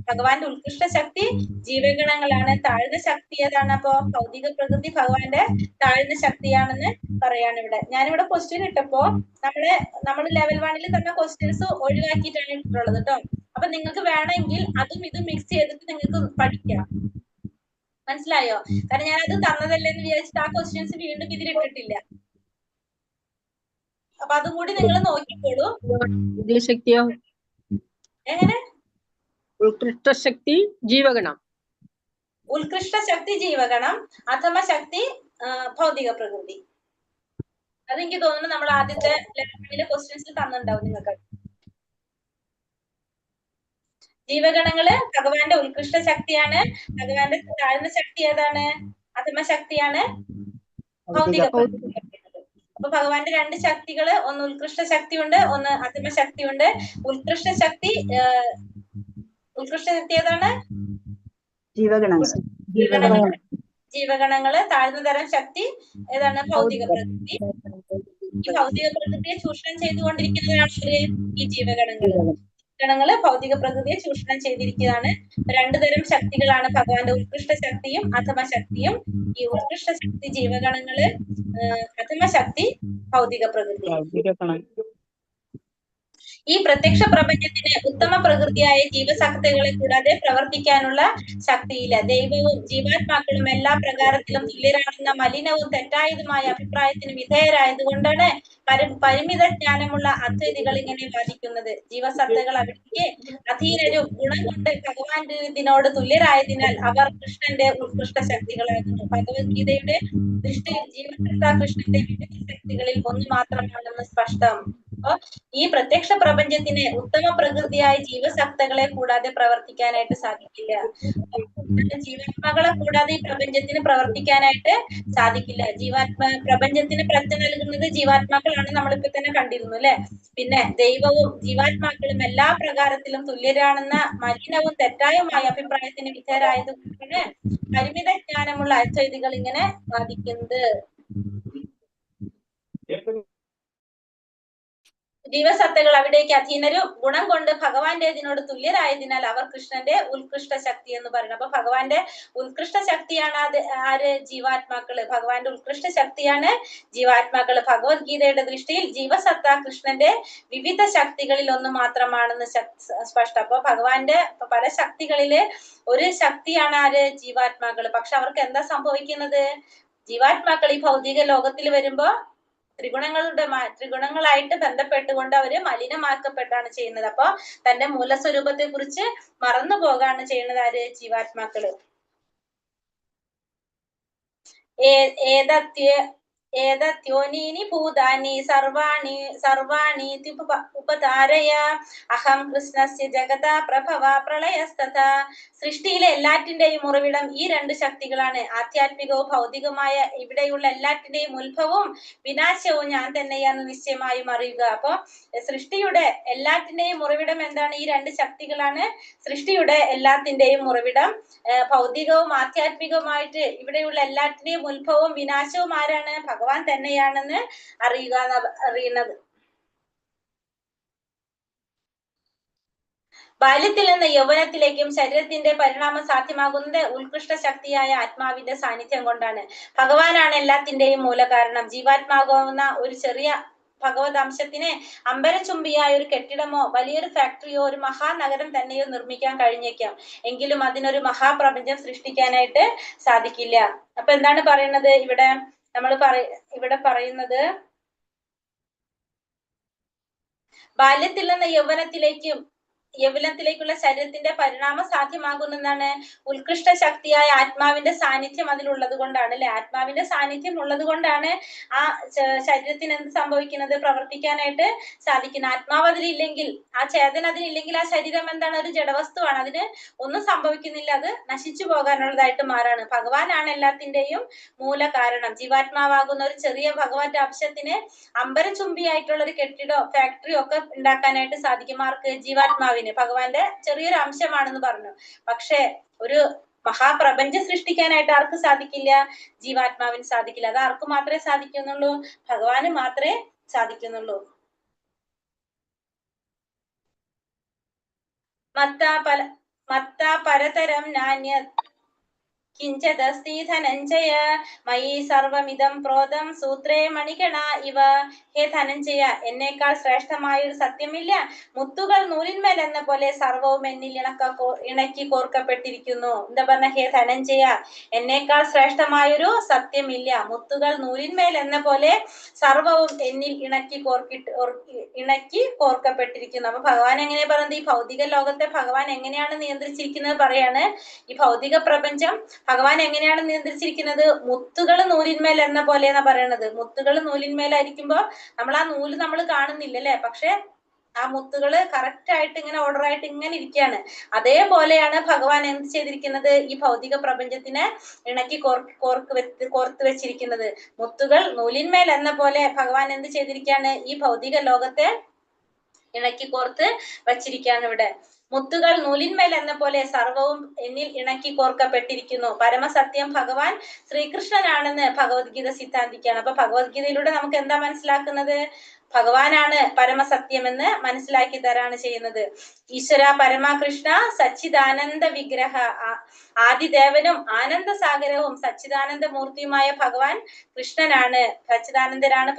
ഭഗവാന്റെ ഉത്കൃഷ്ട ശക്തി ജീവഗണങ്ങളാണ്. താഴ്ന്ന ശക്തി ഏതാണ്? അപ്പൊ ഭൗതിക പ്രകൃതി ഭഗവാന്റെ താഴ്ന്ന ശക്തിയാണെന്ന് പറയാണ് ഇവിടെ. ഞാനിവിടെ ക്വസ്റ്റ്യൻ ഇട്ടപ്പോ നമ്മുടെ ലെവൽ 1 തന്ന ക്വസ്റ്റ്യൻസ് ഒഴിവാക്കിയിട്ടാണ് ഇട്ടിട്ടുള്ളത് കേട്ടോ. അപ്പൊ നിങ്ങൾക്ക് വേണമെങ്കിൽ അതും ഇതും മിക്സ് ചെയ്തിട്ട് നിങ്ങൾക്ക് പഠിക്കാം. മനസ്സിലായോ? കാരണം ഞാൻ അത് തന്നതല്ലേ എന്ന് വിചാരിച്ചിട്ട് ആ ക്വസ്റ്റ്യൻസ് വീണ്ടും ഇതിലിട്ടിട്ടില്ല. അപ്പൊ അതും കൂടി നിങ്ങൾ നോക്കിക്കോളൂ. ശക്തിയോ? എങ്ങനെ? ഉത്കൃഷ്ട ശക്തി ജീവഗണം. ഉത്കൃഷ്ട ശക്തി ജീവഗണം, അധമ ശക്തി ഭൗതിക പ്രകൃതി. അതെനിക്ക് തോന്നുന്നു നമ്മൾ ആദ്യത്തെ ലെവലിലെ ക്വസ്റ്റ്യൻസിൽ തന്നിട്ടുണ്ടാവും നിങ്ങൾക്ക്. ജീവഗണങ്ങള് ഭഗവാന്റെ ഉത്കൃഷ്ട ശക്തിയാണ്. ഭഗവാന്റെ താഴ്ന്ന ശക്തി ഏതാണ്? അധമ ശക്തിയാണ് ഭൗതിക പ്രകൃതി. അപ്പൊ ഭഗവാന്റെ രണ്ട് ശക്തികള്, ഒന്ന് ഉത്കൃഷ്ട ശക്തിയുണ്ട്, ഒന്ന് അധമ ശക്തിയുണ്ട്. ഉത്കൃഷ്ട ശക്തി ഏതാണ്? ജീവഗണങ്ങള്. താഴ്ന്ന തരം ശക്തി ഏതാണ്? ഭൗതിക പ്രകൃതി. ഈ ഭൗതിക പ്രകൃതിയെ ചൂഷണം ചെയ്തുകൊണ്ടിരിക്കുന്നതാണ് ഈ ജീവഗണങ്ങള് ഭൗതിക പ്രകൃതിയെ ചൂഷണം ചെയ്തിരിക്കുന്നതാണ്. രണ്ടു തരം ശക്തികളാണ് ഭഗവാന്റെ ഉത്കൃഷ്ട ശക്തിയും അധമ ശക്തിയും. ഈ ഉത്കൃഷ്ട ശക്തി ജീവഗണങ്ങള്, അധമ ശക്തി ഭൗതിക പ്രകൃതി. ഈ പ്രത്യക്ഷ പ്രപഞ്ചത്തിന് ഉത്തമ പ്രകൃതിയായ ജീവശക്തികളെ കൂടാതെ പ്രവർത്തിക്കാനുള്ള ശക്തിയില്ല. ദൈവവും ജീവാത്മാക്കളും എല്ലാ പ്രകാരത്തിലും തുല്യരാണെന്ന മലിനവും തെറ്റായതുമായ അഭിപ്രായത്തിന് വിധേയരായതുകൊണ്ടാണ് പരിമിത ജ്ഞാനമുള്ള അദ്വൈതികൾ ഇങ്ങനെ വാദിക്കുന്നത്. ജീവസത്തകൾ അവിടേക്ക് അധീനരും ഗുണം കൊണ്ട് ഭഗവാന്റെതിനോട് തുല്യരായതിനാൽ അവർ കൃഷ്ണന്റെ ഉത്കൃഷ്ട ശക്തികളാകുന്നു. ഭഗവത്ഗീതയുടെ ദൃഷ്ടിയിൽ ജീവസത്ത കൃഷ്ണന്റെ വിവിധ ശക്തികളിൽ ഒന്ന് മാത്രമാണെന്ന് സ്പഷ്ടം. അപ്പൊ ഈ പ്രത്യക്ഷ പ്രപഞ്ചത്തിന് ഉത്തമ പ്രകൃതിയായ ജീവസത്തകളെ കൂടാതെ പ്രവർത്തിക്കാനായിട്ട് സാധിക്കില്ല. ജീവാത്മാക്കളെ കൂടാതെ ഈ പ്രപഞ്ചത്തിന് പ്രവർത്തിക്കാനായിട്ട് സാധിക്കില്ല. പ്രപഞ്ചത്തിന് പ്രജ്ഞ നൽകുന്നത് ജീവാത്മാക്കളാണ്, നമ്മളിപ്പോ തന്നെ കണ്ടിരുന്നു അല്ലെ. പിന്നെ ദൈവവും ജീവാത്മാക്കളും എല്ലാ പ്രകാരത്തിലും തുല്യരാണെന്ന മലിനവും തെറ്റായുമായ അഭിപ്രായത്തിന് വിധേയരായതുകൊണ്ടാണ് പരിമിത ജ്ഞാനമുള്ള അദ്വൈതികൾ ഇങ്ങനെ വാദിക്കുന്നത്. ജീവസത്തകൾ അവിടേക്ക് അധീനരും ഗുണം കൊണ്ട് ഭഗവാന്റേതിനോട് തുല്യരായതിനാൽ അവർ കൃഷ്ണന്റെ ഉത്കൃഷ്ട ശക്തി എന്ന് പറയുന്നത്. അപ്പൊ ഭഗവാന്റെ ഉത്കൃഷ്ട ശക്തിയാണ് ആര്? ജീവാത്മാക്കള്. ഭഗവാന്റെ ഉത്കൃഷ്ട ശക്തിയാണ് ജീവാത്മാക്കള്. ഭഗവത്ഗീതയുടെ ദൃഷ്ടിയിൽ ജീവസത്ത കൃഷ്ണന്റെ വിവിധ ശക്തികളിൽ ഒന്ന് മാത്രമാണെന്ന് സ്പഷ്ടം. അപ്പൊ ഭഗവാന്റെ പല ശക്തികളില് ഒരു ശക്തിയാണ് ആര്? ജീവാത്മാക്കള്. പക്ഷെ അവർക്ക് എന്താ സംഭവിക്കുന്നത്? ജീവാത്മാക്കൾ ഈ ഭൗതിക ലോകത്തിൽ വരുമ്പോ ത്രിഗുണങ്ങളായിട്ട് ബന്ധപ്പെട്ടുകൊണ്ട് അവര് മലിനമാക്കപ്പെട്ടാണ് ചെയ്യുന്നത്. അപ്പൊ തന്റെ മൂലസ്വരൂപത്തെ കുറിച്ച് മറന്നു പോകാണ് ചെയ്യുന്നത് ആര്? ജീവാത്മാക്കള്. ഏതത്യോനീനി ഭൂതാനി സർവാണി ഉപധാരയ അഹം കൃഷ്ണസ്യ ജഗതാ പ്രഭവ പ്രളയസ്തഥാ. സൃഷ്ടിയിലെ എല്ലാറ്റിന്റെയും ഉറവിടം ഈ രണ്ട് ശക്തികളാണ്. ആധ്യാത്മികവും ഭൗതികമായ ഇവിടെയുള്ള എല്ലാറ്റിന്റെയും ഉത്ഭവവും വിനാശവും ഞാൻ തന്നെയാന്ന് നിശ്ചയമായും അറിയുക. അപ്പൊ സൃഷ്ടിയുടെ എല്ലാറ്റിന്റെയും ഉറവിടം എന്താണ്? ഈ രണ്ട് ശക്തികളാണ് സൃഷ്ടിയുടെ എല്ലാത്തിന്റെയും ഉറവിടം. ഭൗതികവും ആധ്യാത്മികവുമായിട്ട് ഇവിടെയുള്ള എല്ലാറ്റിന്റെയും ഉത്ഭവവും വിനാശവും ആരാണ്? ഭഗവാൻ തന്നെയാണെന്ന് അറിയുന്നത്. ബാല്യത്തിൽ നിന്ന് യൗവനത്തിലേക്കും ശരീരത്തിന്റെ പരിണാമം സാധ്യമാകുന്നത് ഉത്കൃഷ്ട ശക്തിയായ ആത്മാവിന്റെ സാന്നിധ്യം കൊണ്ടാണ്. ഭഗവാനാണ് എല്ലാത്തിന്റെയും മൂലകാരണം. ജീവാത്മാകുന്ന ഒരു ചെറിയ ഭഗവത് അംശത്തിന് അമ്പരചുംബിയായ ഒരു കെട്ടിടമോ വലിയൊരു ഫാക്ടറിയോ ഒരു മഹാനഗരം തന്നെയോ നിർമ്മിക്കാൻ കഴിഞ്ഞേക്കാം. എങ്കിലും അതിനൊരു മഹാപ്രപഞ്ചം സൃഷ്ടിക്കാനായിട്ട് സാധിക്കില്ല. അപ്പൊ എന്താണ് പറയുന്നത് ഇവിടെ? ഇവിടെ പറയുന്നത് ബാല്യത്തിൽ നിന്ന് യൗവനത്തിലേക്കുള്ള ശരീരത്തിന്റെ പരിണാമം സാധ്യമാകുന്നതാണ് ഉത്കൃഷ്ട ശക്തിയായ ആത്മാവിന്റെ സാന്നിധ്യം അതിലുള്ളത് കൊണ്ടാണ് അല്ലെ. ആത്മാവിന്റെ സാന്നിധ്യം ഉള്ളത് കൊണ്ടാണ് ആ ശരീരത്തിന് എന്ത് സംഭവിക്കുന്നത്? പ്രവർത്തിക്കാനായിട്ട് സാധിക്കുന്നത്. ആത്മാവ് അതിലില്ലെങ്കിൽ, ആ ചേതന അതിലില്ലെങ്കിൽ ആ ശരീരം എന്താണ്? ഒരു ജഡവസ്തുവാണ്. അതിന് ഒന്നും സംഭവിക്കുന്നില്ല, അത് നശിച്ചു പോകാനുള്ളതായിട്ട് മാറാണ്. ഭഗവാനാണ് എല്ലാത്തിന്റെയും മൂല കാരണം. ജീവാത്മാവാകുന്ന ഒരു ചെറിയ ഭഗവാന്റെ അംശത്തിന് അമ്പരചുംബിയായിട്ടുള്ള ഒരു കെട്ടിടോ ഫാക്ടറിയോ ഒക്കെ ഉണ്ടാക്കാനായിട്ട് സാധിക്കും. ആർക്ക്? ജീവാത്മാവിന്. ഭഗവാന്റെ ചെറിയൊരു അംശമാണെന്ന് പറഞ്ഞു. പക്ഷെ ഒരു മഹാപ്രപഞ്ചം സൃഷ്ടിക്കാനായിട്ട് ആർക്ക് സാധിക്കില്ല? ജീവാത്മാവിന് സാധിക്കില്ല. അത് ആർക്ക് മാത്രമേ സാധിക്കുന്നുള്ളൂ? ഭഗവാന് മാത്രമേ സാധിക്കുന്നുള്ളൂ. മത്താ പരതരം നാന്യ കിഞ്ചദസ്തി ധനഞ്ജയ മയി സർവമിതം പ്രോതം സൂത്രേ മണികണ ഇവ. ഹേ ധനഞ്ജയ, എന്നേക്കാൾ ശ്രേഷ്ഠമായ ഒരു സത്യമില്ല. മുത്തുകൾ നൂലിന്മേൽ എന്ന പോലെ സർവവും എന്നിൽ ഇണക്കി കോർക്കപ്പെട്ടിരിക്കുന്നു. എന്താ പറഞ്ഞ? ഹേ ധനഞ്ജയ, എന്നേക്കാൾ ശ്രേഷ്ഠമായൊരു സത്യമില്ല. മുത്തുകൾ നൂലിന്മേൽ എന്ന പോലെ സർവവും എന്നിൽ ഇണക്കി കോർക്കപ്പെട്ടിരിക്കുന്നു. അപ്പൊ ഭഗവാൻ എങ്ങനെ പറയുന്നത്? ഈ ഭൗതിക ലോകത്തെ ഭഗവാൻ എങ്ങനെയാണ് നിയന്ത്രിച്ചിരിക്കുന്നത് പറയാണ്. ഈ ഭൗതിക പ്രപഞ്ചം ഭഗവാൻ എങ്ങനെയാണ് നിയന്ത്രിച്ചിരിക്കുന്നത്? മുത്തുകൾ നൂലിന്മേൽ എന്ന പോലെ എന്നാ പറയണത്. മുത്തുകൾ നൂലിന്മേലായിരിക്കുമ്പോ നമ്മൾ ആ നൂല് നമ്മൾ കാണുന്നില്ല അല്ലെ. പക്ഷെ ആ മുത്തുകള് കറക്റ്റ് ആയിട്ട് ഇങ്ങനെ ഓർഡർ ആയിട്ട് ഇങ്ങനെ ഇരിക്കുകയാണ്. അതേപോലെയാണ് ഭഗവാൻ എന്ത് ചെയ്തിരിക്കുന്നത്, ഈ ഭൗതിക പ്രപഞ്ചത്തിനെ ഇണക്കി കോർത്ത് വെച്ചിരിക്കുന്നത്. മുത്തുകൾ നൂലിന്മേൽ എന്ന പോലെ ഭഗവാൻ എന്ത് ചെയ്തിരിക്കുകയാണ്, ഈ ഭൗതിക ലോകത്തെ ഇണക്കി കോർത്ത് വച്ചിരിക്കുകയാണ് ഇവിടെ. മുത്തുകൾ നൂലിന്മേൽ എന്ന പോലെ സർവവും എന്നിൽ ഇണക്കി കോർക്കപ്പെട്ടിരിക്കുന്നു. പരമസത്യം ഭഗവാൻ ശ്രീകൃഷ്ണനാണെന്ന് ഭഗവത്ഗീത സിദ്ധാന്തിക്കുകയാണ്. അപ്പൊ ഭഗവത്ഗീതയിലൂടെ നമുക്ക് എന്താ മനസ്സിലാക്കുന്നത്, ഭഗവാനാണ് പരമസത്യം എന്ന് മനസ്സിലാക്കി തരാണ് ചെയ്യുന്നത്. ഈശ്വര പരമകൃഷ്ണ സച്ചിദാനന്ദ വിഗ്രഹ, ആദിദേവനും ആനന്ദസാഗരവും സച്ചിദാനന്ദ മൂർത്തിയുമായ ഭഗവാൻ കൃഷ്ണനാണ്. സച്ചിദാനന്ദനാണ്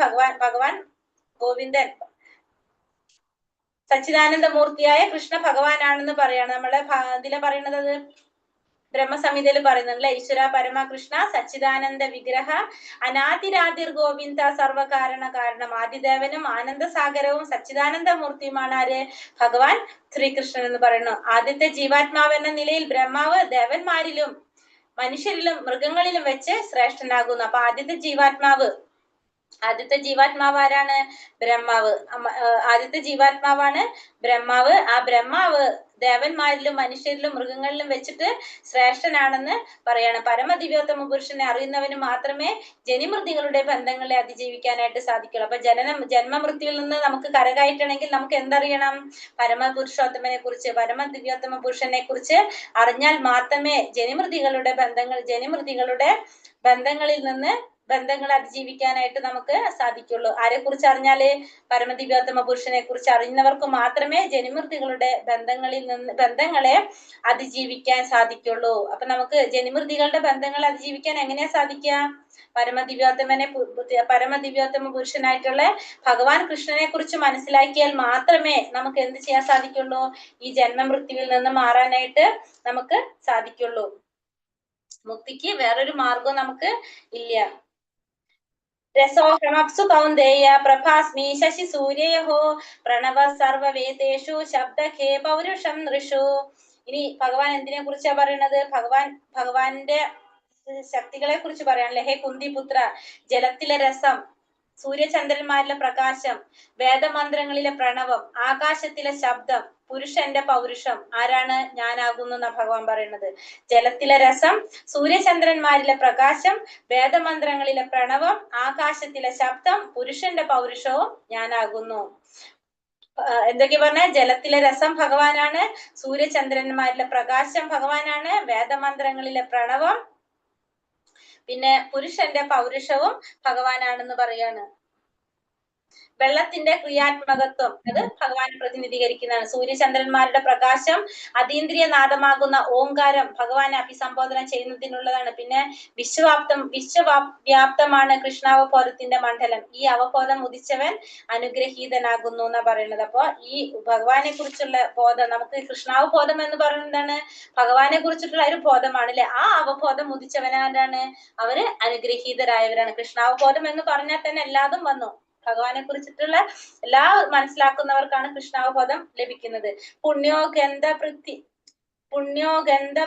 ഭഗവാൻ ഗോവിന്ദൻ, സച്ചിദാനന്ദ മൂർത്തിയായ കൃഷ്ണ ഭഗവാനാണെന്ന് പറയാണ്. നമ്മളെ ഇതിലെ പറയുന്നത് അത് ബ്രഹ്മസംഹിതയിൽ പറയുന്നുണ്ടല്ലേ, ഈശ്വര പരമകൃഷ്ണ സച്ചിദാനന്ദ വിഗ്രഹ അനാദിരാതിർ ഗോവിന്ദ സർവകാരണ കാരണം. ആദിദേവനും ആനന്ദസാഗരവും സച്ചിദാനന്ദ മൂർത്തിയുമാണ് ആര്, ഭഗവാൻ ശ്രീകൃഷ്ണൻ എന്ന് പറയുന്നു. ആദ്യത്തെ ജീവാത്മാവ് എന്ന നിലയിൽ ബ്രഹ്മാവ് ദേവന്മാരിലും മനുഷ്യരിലും മൃഗങ്ങളിലും വെച്ച് ശ്രേഷ്ഠനാകുന്നു. അപ്പൊ ആദ്യത്തെ ജീവാത്മാവ് ആരാണ്, ബ്രഹ്മാവ്. ആദ്യത്തെ ജീവാത്മാവാണ് ബ്രഹ്മാവ്. ആ ബ്രഹ്മാവ് ദേവന്മാരിലും മനുഷ്യരിലും മൃഗങ്ങളിലും വെച്ചിട്ട് ശ്രേഷ്ഠനാണെന്ന് പറയാണ്. പരമദിവ്യോത്തമ പുരുഷനെ അറിയുന്നവന് മാത്രമേ ജനിമൃതികളുടെ ബന്ധങ്ങളെ അതിജീവിക്കാനായിട്ട് സാധിക്കുള്ളൂ. അപ്പൊ ജന്മമൃത്യുവിൽ നിന്ന് നമുക്ക് കരകയറ്റണമെങ്കിൽ നമുക്ക് എന്തറിയണം, പരമപുരുഷോത്തമനെ കുറിച്ച്, പരമദിവ്യോത്തമ പുരുഷനെ കുറിച്ച് അറിഞ്ഞാൽ മാത്രമേ ജനിമൃതികളുടെ ബന്ധങ്ങളിൽ നിന്ന് ബന്ധങ്ങൾ അതിജീവിക്കാനായിട്ട് നമുക്ക് സാധിക്കുള്ളൂ. ആരെ കുറിച്ച് അറിഞ്ഞാല്, പരമദിവ്യോത്തമ പുരുഷനെ കുറിച്ച് അറിയുന്നവർക്ക് മാത്രമേ ജനിമൃതികളുടെ ബന്ധങ്ങളെ അതിജീവിക്കാൻ സാധിക്കുള്ളൂ. അപ്പൊ നമുക്ക് ജനിമൃതികളുടെ ബന്ധങ്ങൾ അതിജീവിക്കാൻ എങ്ങനെയാ സാധിക്കുക, പരമദിവ്യോത്തമ പുരുഷനായിട്ടുള്ള ഭഗവാൻ കൃഷ്ണനെ കുറിച്ച് മനസ്സിലാക്കിയാൽ മാത്രമേ നമുക്ക് എന്ത് ചെയ്യാൻ സാധിക്കുള്ളൂ, ഈ ജന്മമൃത്യുവിൽ നിന്ന് മാറാനായിട്ട് നമുക്ക് സാധിക്കുള്ളൂ. മുക്തിക്ക് വേറൊരു മാർഗവും നമുക്ക് ഇല്ല. രസോഹമപ്സു കൗന്ദേയ പ്രഭാസ്മി ശശി സൂര്യയോ പ്രണവ സർവവേദേഷു ശബ്ദഖേ പൗരുഷം നൃഷു. ഇനി ഭഗവാൻ എന്തിനെ കുറിച്ചാ പറയുന്നത്, ഭഗവാന്റെ ശക്തികളെ കുറിച്ച് പറയാണല്ലേ. ഹേ കുന്തിപുത്ര, ജലത്തിലെ രസം, സൂര്യചന്ദ്രന്മാരിലെ പ്രകാശം, വേദമന്ത്രങ്ങളിലെ പ്രണവം, ആകാശത്തിലെ ശബ്ദം, പുരുഷന്റെ പൗരുഷം, ആരാണ്, ഞാനാകുന്നു എന്നാ ഭഗവാൻ പറയുന്നത്. ജലത്തിലെ രസം, സൂര്യചന്ദ്രന്മാരിലെ പ്രകാശം, വേദമന്ത്രങ്ങളിലെ പ്രണവം, ആകാശത്തിലെ ശബ്ദം, പുരുഷന്റെ പൗരുഷവും ഞാനാകുന്നു. എന്തൊക്കെ പറഞ്ഞ, ജലത്തിലെ രസം ഭഗവാനാണ്, സൂര്യചന്ദ്രന്മാരിലെ പ്രകാശം ഭഗവാനാണ്, വേദമന്ത്രങ്ങളിലെ പ്രണവം, പിന്നെ പുരുഷന്റെ പൗരുഷവും ഭഗവാനാണെന്ന് പറയാണ്. വെള്ളത്തിന്റെ ക്രിയാത്മകത്വം അത് ഭഗവാൻ പ്രതിനിധീകരിക്കുന്നതാണ്. സൂര്യചന്ദ്രന്മാരുടെ പ്രകാശം, അതീന്ദ്രിയ നാദമാകുന്ന ഓംകാരം ഭഗവാനെ അഭിസംബോധന ചെയ്യുന്നതിനുള്ളതാണ്. പിന്നെ വിശ്വവ്യാപ്തമാണ് കൃഷ്ണാവബോധത്തിന്റെ മണ്ഡലം. ഈ അവബോധം ഉദിച്ചവൻ അനുഗ്രഹീതനാകുന്നു എന്നാ പറയുന്നത്. അപ്പൊ ഈ ഭഗവാനെ കുറിച്ചുള്ള ബോധം, നമുക്ക് കൃഷ്ണാവബോധം എന്ന് പറയുന്നത് എന്താണ്, ഭഗവാനെ കുറിച്ചിട്ടുള്ള ഒരു ബോധമാണ് അല്ലെ. ആ അവബോധം ഉദിച്ചവനാരാണ്, അവര് അനുഗ്രഹീതരായവരാണ്. കൃഷ്ണാവബോധം എന്ന് പറഞ്ഞാൽ തന്നെ എല്ലാതും വന്നു. ഭഗവാനെ കുറിച്ചിട്ടുള്ള എല്ലാ മനസ്സിലാക്കുന്നവർക്കാണ് കൃഷ്ണാവബോധം ലഭിക്കുന്നത്. പുണ്യോഗന്ധ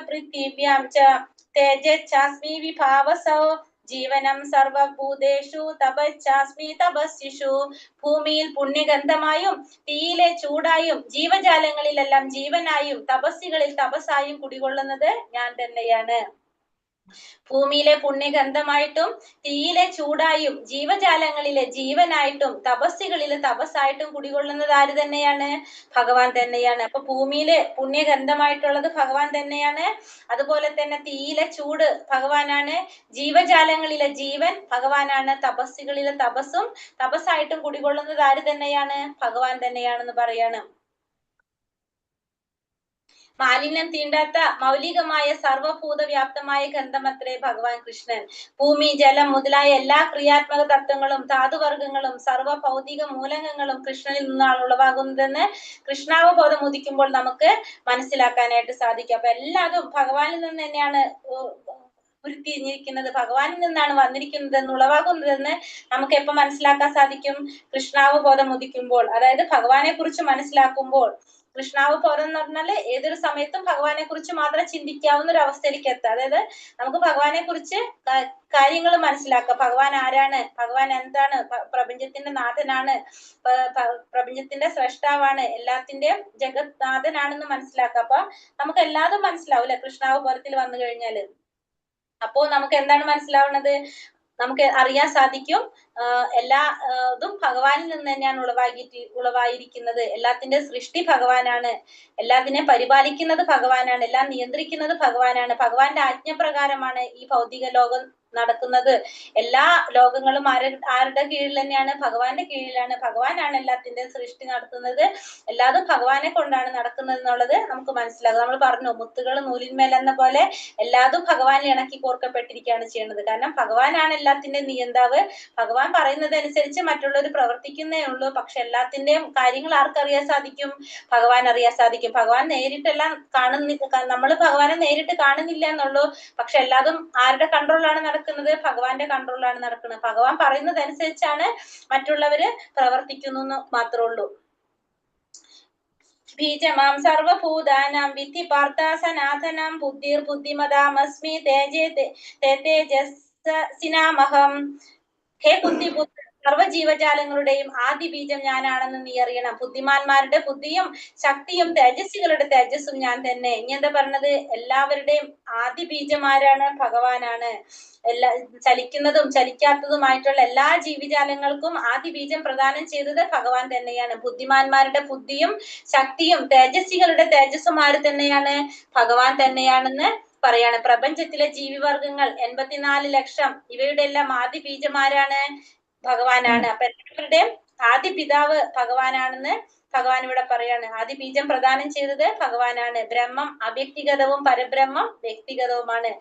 പൃഥിവ്യാം ച തേജസ്മി വിഭാവസോ ജീവനം സർവഭൂതേഷു തപസ്മി തപസ്വിഷു. ഭൂമിയിൽ പുണ്യഗന്ധമായും തീയിലെ ചൂടായും ജീവജാലങ്ങളിലെല്ലാം ജീവനായും തപസ്സികളിൽ തപസ്സായും കുടികൊള്ളുന്നത് ഞാൻ തന്നെയാണ്. ഭൂമിയിലെ പുണ്യഗന്ധമായിട്ടും തീയിലെ ചൂടായും ജീവജാലങ്ങളിലെ ജീവനായിട്ടും തപസ്സികളിലെ തപസ്സായിട്ടും കുടികൊള്ളുന്നത് ആര് തന്നെയാണ്, ഭഗവാൻ തന്നെയാണ്. അപ്പൊ ഭൂമിയിലെ പുണ്യഗന്ധമായിട്ടുള്ളത് ഭഗവാൻ തന്നെയാണ്. അതുപോലെ തന്നെ തീയിലെ ചൂട് ഭഗവാനാണ്, ജീവജാലങ്ങളിലെ ജീവൻ ഭഗവാനാണ്, തപസ്സികളിലെ തപസ്സായിട്ടും കുടികൊള്ളുന്നത് ആര് തന്നെയാണ്, ഭഗവാൻ തന്നെയാണെന്ന് പറയാണ്. മാലിന്യം തീണ്ടാത്ത മൗലികമായ സർവഭൂത വ്യാപ്തമായ ഗന്ധമത്രേ ഭഗവാൻ കൃഷ്ണൻ. ഭൂമി, ജലം മുതലായ എല്ലാ ക്രിയാത്മക തത്വങ്ങളും ധാതുവർഗങ്ങളും സർവ ഭൗതിക മൂലകങ്ങളും കൃഷ്ണനിൽ നിന്നാണ് ഉളവാകുന്നതെന്ന് കൃഷ്ണാവബോധം ഉദിക്കുമ്പോൾ നമുക്ക് മനസ്സിലാക്കാനായിട്ട് സാധിക്കും. അപ്പൊ എല്ലാതും ഭഗവാനിൽ നിന്ന് തന്നെയാണ് ഉരുത്തിരിഞ്ഞിരിക്കുന്നത്, ഭഗവാനിൽ നിന്നാണ് വന്നിരിക്കുന്നത് ഉളവാകുന്നതെന്ന് നമുക്ക് എപ്പോ മനസ്സിലാക്കാൻ സാധിക്കും, കൃഷ്ണാവബോധം ഉദിക്കുമ്പോൾ. അതായത് ഭഗവാനെ കുറിച്ച് മനസ്സിലാക്കുമ്പോൾ, കൃഷ്ണാവ് ബോധം എന്ന് പറഞ്ഞാല് ഏതൊരു സമയത്തും ഭഗവാനെ കുറിച്ച് മാത്രം ചിന്തിക്കാവുന്ന ഒരു അവസ്ഥയിലേക്ക് എത്താം. അതായത് നമുക്ക് ഭഗവാനെ കുറിച്ച് കാര്യങ്ങൾ മനസ്സിലാക്കാം. ഭഗവാൻ ആരാണ്, ഭഗവാൻ എന്താണ്, പ്രപഞ്ചത്തിന്റെ നാഥനാണ്, പ്രപഞ്ചത്തിന്റെ സ്രഷ്ടാവാണ്, എല്ലാത്തിന്റെയും ജഗത് നാഥനാണെന്ന് മനസ്സിലാക്കാം. അപ്പൊ നമുക്ക് എല്ലാതും മനസ്സിലാവൂല്ലേ കൃഷ്ണാവ് ബോധത്തിൽ വന്നു കഴിഞ്ഞാല്. അപ്പോ നമുക്ക് എന്താണ് മനസ്സിലാവുന്നത്? നമുക്ക് അറിയാൻ സാധിക്കും എല്ലാ ഇതും ഭഗവാനിൽ നിന്ന് തന്നെയാണ് ഉളവായിരിക്കുന്നത്. എല്ലാത്തിന്റെ സൃഷ്ടി ഭഗവാനാണ്, എല്ലാത്തിനെയും പരിപാലിക്കുന്നത് ഭഗവാനാണ്, എല്ലാം നിയന്ത്രിക്കുന്നത് ഭഗവാനാണ്. ഭഗവാന്റെ ആജ്ഞപ്രകാരമാണ് ഈ ഭൗതിക ലോകം നടക്കുന്നത്. എല്ലാ ലോകങ്ങളും ആരുടെ കീഴിൽ തന്നെയാണ്? ഭഗവാന്റെ കീഴിലാണ്. ഭഗവാനാണ് എല്ലാത്തിന്റെയും സൃഷ്ടി നടത്തുന്നത്. എല്ലാതും ഭഗവാനെ കൊണ്ടാണ് നടക്കുന്നത് എന്നുള്ളത് നമുക്ക് മനസ്സിലാകും. നമ്മൾ പറഞ്ഞു മുത്തുകൾ നൂലിന്മേൽ എന്ന പോലെ എല്ലാതും ഭഗവാനിൽ ഇണക്കി കോർക്കപ്പെട്ടിരിക്കുകയാണ് ചെയ്യുന്നത്. കാരണം ഭഗവാനാണ് എല്ലാത്തിന്റെയും നിയന്താവ്. ഭഗവാൻ പറയുന്നത് അനുസരിച്ച് മറ്റുള്ളവർ പ്രവർത്തിക്കുന്നേ ഉള്ളൂ. പക്ഷെ എല്ലാത്തിന്റെയും കാര്യങ്ങൾ ആർക്കറിയാൻ സാധിക്കും? ഭഗവാൻ അറിയാൻ സാധിക്കും. ഭഗവാൻ നേരിട്ടെല്ലാം നമ്മൾ ഭഗവാനെ നേരിട്ട് കാണുന്നില്ല എന്നുള്ളൂ. പക്ഷെ എല്ലാതും ആരുടെ കൺട്രോളാണ് നടക്കുന്നത്? ഭഗവാന്റെ കൺട്രോളാണ് നടക്കുന്നത്. ഭഗവാൻ പറയുന്നത് അനുസരിച്ചാണ് മറ്റുള്ളവര് പ്രവർത്തിക്കുന്നു എന്ന് മാത്രമേ ഉള്ളൂ. ബീജമാം സർവഭൂതാനാം വിധി പാർത്ഥ സനാതനം ബുദ്ധിർ ബുദ്ധിമതാമസ്മി തേജസ്സിനാമഹം. ഹേ ബുദ്ധിപുത്ര, സർവ്വ ജീവജാലങ്ങളുടെയും ആദി ബീജം ഞാനാണെന്ന് നീ അറിയണം. ബുദ്ധിമാന്മാരുടെ ബുദ്ധിയും ശക്തിയും തേജസ്വികളുടെ തേജസ്സും ഞാൻ തന്നെ. ഇനി എന്താ പറഞ്ഞത്? എല്ലാവരുടെയും ആദി ബീജം ആരാണ്? ഭഗവാനാണ്. എല്ലാ ചലിക്കുന്നതും ചലിക്കാത്തതുമായിട്ടുള്ള എല്ലാ ജീവിജാലങ്ങൾക്കും ആദി ബീജം പ്രദാനം ചെയ്തത് ഭഗവാൻ തന്നെയാണ്. ബുദ്ധിമാന്മാരുടെ ബുദ്ധിയും ശക്തിയും തേജസ്വികളുടെ തേജസ്സും ആര് തന്നെയാണ്? ഭഗവാൻ തന്നെയാണെന്ന് പറയാണ്. പ്രപഞ്ചത്തിലെ ജീവിവർഗങ്ങൾ 84 ലക്ഷം, ഇവയുടെ എല്ലാം ആദി ബീജമാരാണ്? ഭഗവാനാണ്. അപ്പൊ എല്ലാവരുടെയും ആദി പിതാവ് ഭഗവാനാണെന്ന് ഭഗവാൻ ഇവിടെ പറയാണ്. ആദി ബീജം പ്രദാനം ചെയ്തത് ഭഗവാനാണ്. ബ്രഹ്മം അവ്യക്തിഗതവും പരബ്രഹ്മം വ്യക്തിഗതവുമാണ്.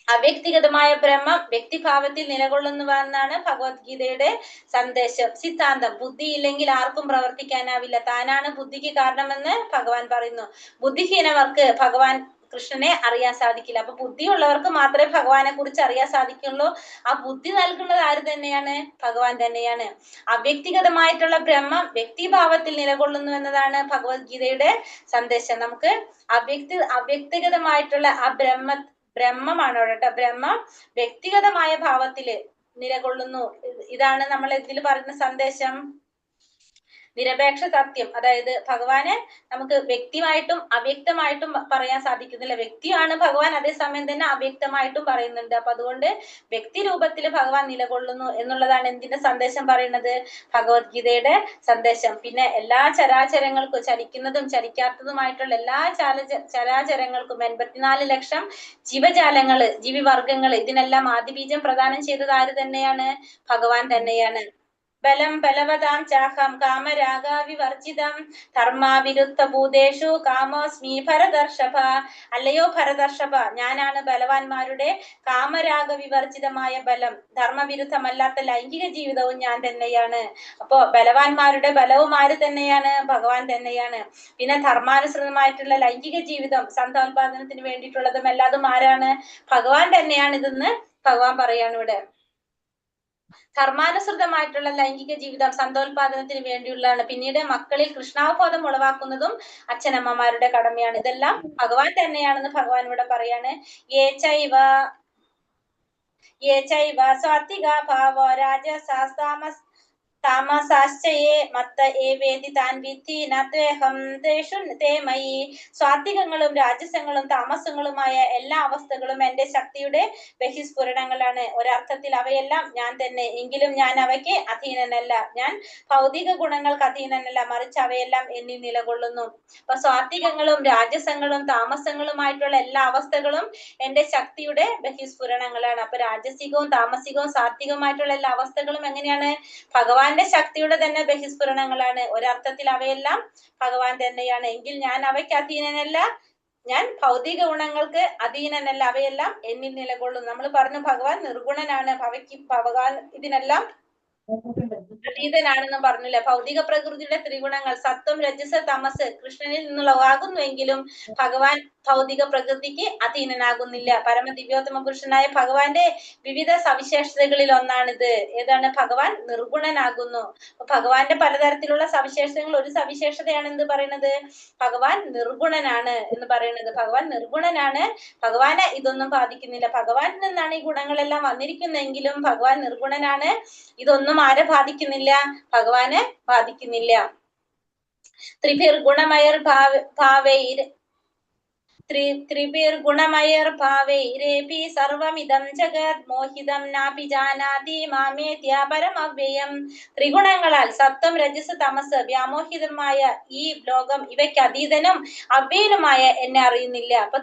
അവ്യക്തിഗതമായ ബ്രഹ്മം വ്യക്തിഭാവത്തിൽ നിലകൊള്ളുന്നുവെന്നാണ് ഭഗവത്ഗീതയുടെ സന്ദേശം, സിദ്ധാന്തം. ബുദ്ധി ഇല്ലെങ്കിൽ ആർക്കും പ്രവർത്തിക്കാനാവില്ല. താനാണ് ബുദ്ധിക്ക് കാരണമെന്ന് ഭഗവാൻ പറയുന്നു. ബുദ്ധിഹീനവർക്ക് ഭഗവാൻ കൃഷ്ണനെ അറിയാൻ സാധിക്കില്ല. അപ്പൊ ബുദ്ധിയുള്ളവർക്ക് മാത്രമേ ഭഗവാനെ കുറിച്ച് അറിയാൻ സാധിക്കുള്ളൂ. ആ ബുദ്ധി നൽകുന്നത് ആര് തന്നെയാണ്? ഭഗവാൻ തന്നെയാണ്. അവ്യക്തിഗതമായിട്ടുള്ള ബ്രഹ്മം വ്യക്തിഭാവത്തിൽ നിലകൊള്ളുന്നു എന്നതാണ് ഭഗവത്ഗീതയുടെ സന്ദേശം. നമുക്ക് അവ്യക്തിഗതമായിട്ടുള്ള ആ ബ്രഹ്മമാണ് കേട്ടോ. ബ്രഹ്മം വ്യക്തിഗതമായ ഭാവത്തില് നിലകൊള്ളുന്നു. ഇതാണ് നമ്മൾ ഇതിൽ പറയുന്ന സന്ദേശം. നിരപേക്ഷ സത്യം. അതായത് ഭഗവാനെ നമുക്ക് വ്യക്തിയായിട്ടും അവ്യക്തമായിട്ടും പറയാൻ സാധിക്കുന്നില്ല. വ്യക്തിയാണ് ഭഗവാൻ, അതേസമയം തന്നെ അവ്യക്തമായിട്ടും പറയുന്നുണ്ട്. അപ്പൊ അതുകൊണ്ട് വ്യക്തി രൂപത്തിൽ ഭഗവാൻ നിലകൊള്ളുന്നു എന്നുള്ളതാണ് എന്തിന്റെ സന്ദേശം പറയുന്നത്? ഭഗവത്ഗീതയുടെ സന്ദേശം. പിന്നെ എല്ലാ ചരാചരങ്ങൾക്കും, ചലിക്കുന്നതും ചലിക്കാത്തതുമായിട്ടുള്ള എല്ലാ ചരാചരങ്ങൾക്കും 84 ലക്ഷം ജീവജാലങ്ങള്, ജീവിവർഗങ്ങള്, ഇതിനെല്ലാം ആദിബീജം പ്രദാനം ചെയ്തത് ആര് തന്നെയാണ്? ഭഗവാൻ തന്നെയാണ്. ബലം ബലവതാം ചാഹം കാമരാഗാവിവർജിതം ധർമാവിരുദ്ധ ഭൂതേഷു കാമോസ്മി ഭരതർഷഭ. അല്ലയോ ഭരതർഷഭ, ഞാനാണ് ബലവാന്മാരുടെ കാമരാഗ വിവർജിതമായ ബലം. ധർമ്മവിരുദ്ധമല്ലാത്ത ലൈംഗിക ജീവിതവും ഞാൻ തന്നെയാണ്. അപ്പോ ബലവാന്മാരുടെ ബലവും ആര് തന്നെയാണ്? ഭഗവാൻ തന്നെയാണ്. പിന്നെ ധർമാനുസൃതമായിട്ടുള്ള ലൈംഗിക ജീവിതം, സന്തോൽപാദനത്തിന് വേണ്ടിയിട്ടുള്ളതും എല്ലാതും ആരാണ്? ഭഗവാൻ തന്നെയാണ് ഇതെന്ന് ഭഗവാൻ പറയാണ് ഇവിടെ. ധർമാനുസൃതമായിട്ടുള്ള ലൈംഗിക ജീവിതം സന്തോൽപാദനത്തിന് വേണ്ടിയുള്ളതാണ്. പിന്നീട് മക്കളിൽ കൃഷ്ണാവബോധം ഉളവാക്കുന്നതും അച്ഛനമ്മമാരുടെ കടമയാണ്. ഇതെല്ലാം ഭഗവാൻ തന്നെയാണെന്ന് ഭഗവാൻ ഇവിടെ പറയാണ്. യേ ചൈവ സാത്വിക ഭാവോ താമസാശ്ചയേ മത്ത ഏവേദി താൻ വിധി നത്വേഹം തേഷു തേ മയി. സ്വാത്വികങ്ങളും രാജസങ്ങളും താമസങ്ങളുമായ എല്ലാ അവസ്ഥകളും എന്റെ ശക്തിയുടെ ബഹിസ്ഫുരണങ്ങളാണ്. ഒരർത്ഥത്തിൽ അവയെല്ലാം ഞാൻ തന്നെ. എങ്കിലും ഞാൻ അവയ്ക്ക് അധീനനല്ല. ഞാൻ ഭൗതിക ഗുണങ്ങൾക്ക് അധീനനല്ല, മറിച്ച് അവയെല്ലാം എന്നിൽ നിലകൊള്ളുന്നു. അപ്പൊ സ്വാത്വികങ്ങളും രാജസങ്ങളും താമസങ്ങളുമായിട്ടുള്ള എല്ലാ അവസ്ഥകളും എന്റെ ശക്തിയുടെ ബഹിസ്ഫുരണങ്ങളാണ്. അപ്പൊ രാജസികവും താമസികവും സാത്വികവുമായിട്ടുള്ള എല്ലാ അവസ്ഥകളും എങ്ങനെയാണ്? ഭഗവാന്റെ ശക്തിയുടെ തന്നെ ബഹിസ്ഫുരണങ്ങളാണ്. ഒരർത്ഥത്തിൽ അവയെല്ലാം ഭഗവാൻ തന്നെയാണ്. എങ്കിൽ ഞാൻ അവയ്ക്ക് അധീനനല്ല, ഞാൻ ഭൗതിക ഗുണങ്ങൾക്ക് അധീനനല്ല, അവയെല്ലാം എന്നിൽ നിലകൊള്ളുന്നു. നമ്മൾ പറഞ്ഞു ഭഗവാൻ നിർഗുണനാണ്. ഭഗവാൻ ഇതിനെല്ലാം അതീതനാണെന്ന് പറഞ്ഞില്ലേ? ഭൗതിക പ്രകൃതിയുടെ ത്രിഗുണങ്ങൾ സത്വം, രജസ്, തമസ് കൃഷ്ണനിൽ നിന്നുള്ളവാകുന്നുവെങ്കിലും ഭഗവാൻ ഭൗതിക പ്രകൃതിക്ക് അധീനനാകുന്നില്ല. പരമദിവ്യോത്തമ പുരുഷനായ ഭഗവാന്റെ വിവിധ സവിശേഷതകളിൽ ഒന്നാണിത്. ഏതാണ്? ഭഗവാൻ നിർഗുണനാകുന്നു. ഭഗവാന്റെ പലതരത്തിലുള്ള സവിശേഷതകൾ ഒരു സവിശേഷതയാണ് എന്ത് പറയുന്നത്? ഭഗവാൻ നിർഗുണനാണ് എന്ന് പറയുന്നത്. ഭഗവാൻ നിർഗുണനാണ്, ഭഗവാനെ ഇതൊന്നും ബാധിക്കുന്നില്ല. ഭഗവാനിൽ നിന്നാണ് ഈ ഗുണങ്ങളെല്ലാം വന്നിരിക്കുന്നെങ്കിലും ഭഗവാൻ നിർഗുണനാണ്. ഇതൊന്നും ആരെ ബാധിക്കുന്നില്ല? ഭഗവാനെ ബാധിക്കുന്നില്ല. ത്രിഭിർ ഗുണമയർ ത്രിഭിർഗുണമയർഭാവൈരേപി സർവമിദം ജഗത് മോഹിതം നാപി ജാനാതി മാമേത്യ പരമവ്യയം. ത്രിഗുണങ്ങളാൽ സത്വം, രജസ്, തമസ് വ്യാമോഹിതമായ ഈ ലോകം ഇവയ്ക്ക് അതീതനും അവ്യയനുമായ എന്നെ അറിയുന്നില്ല. അപ്പൊ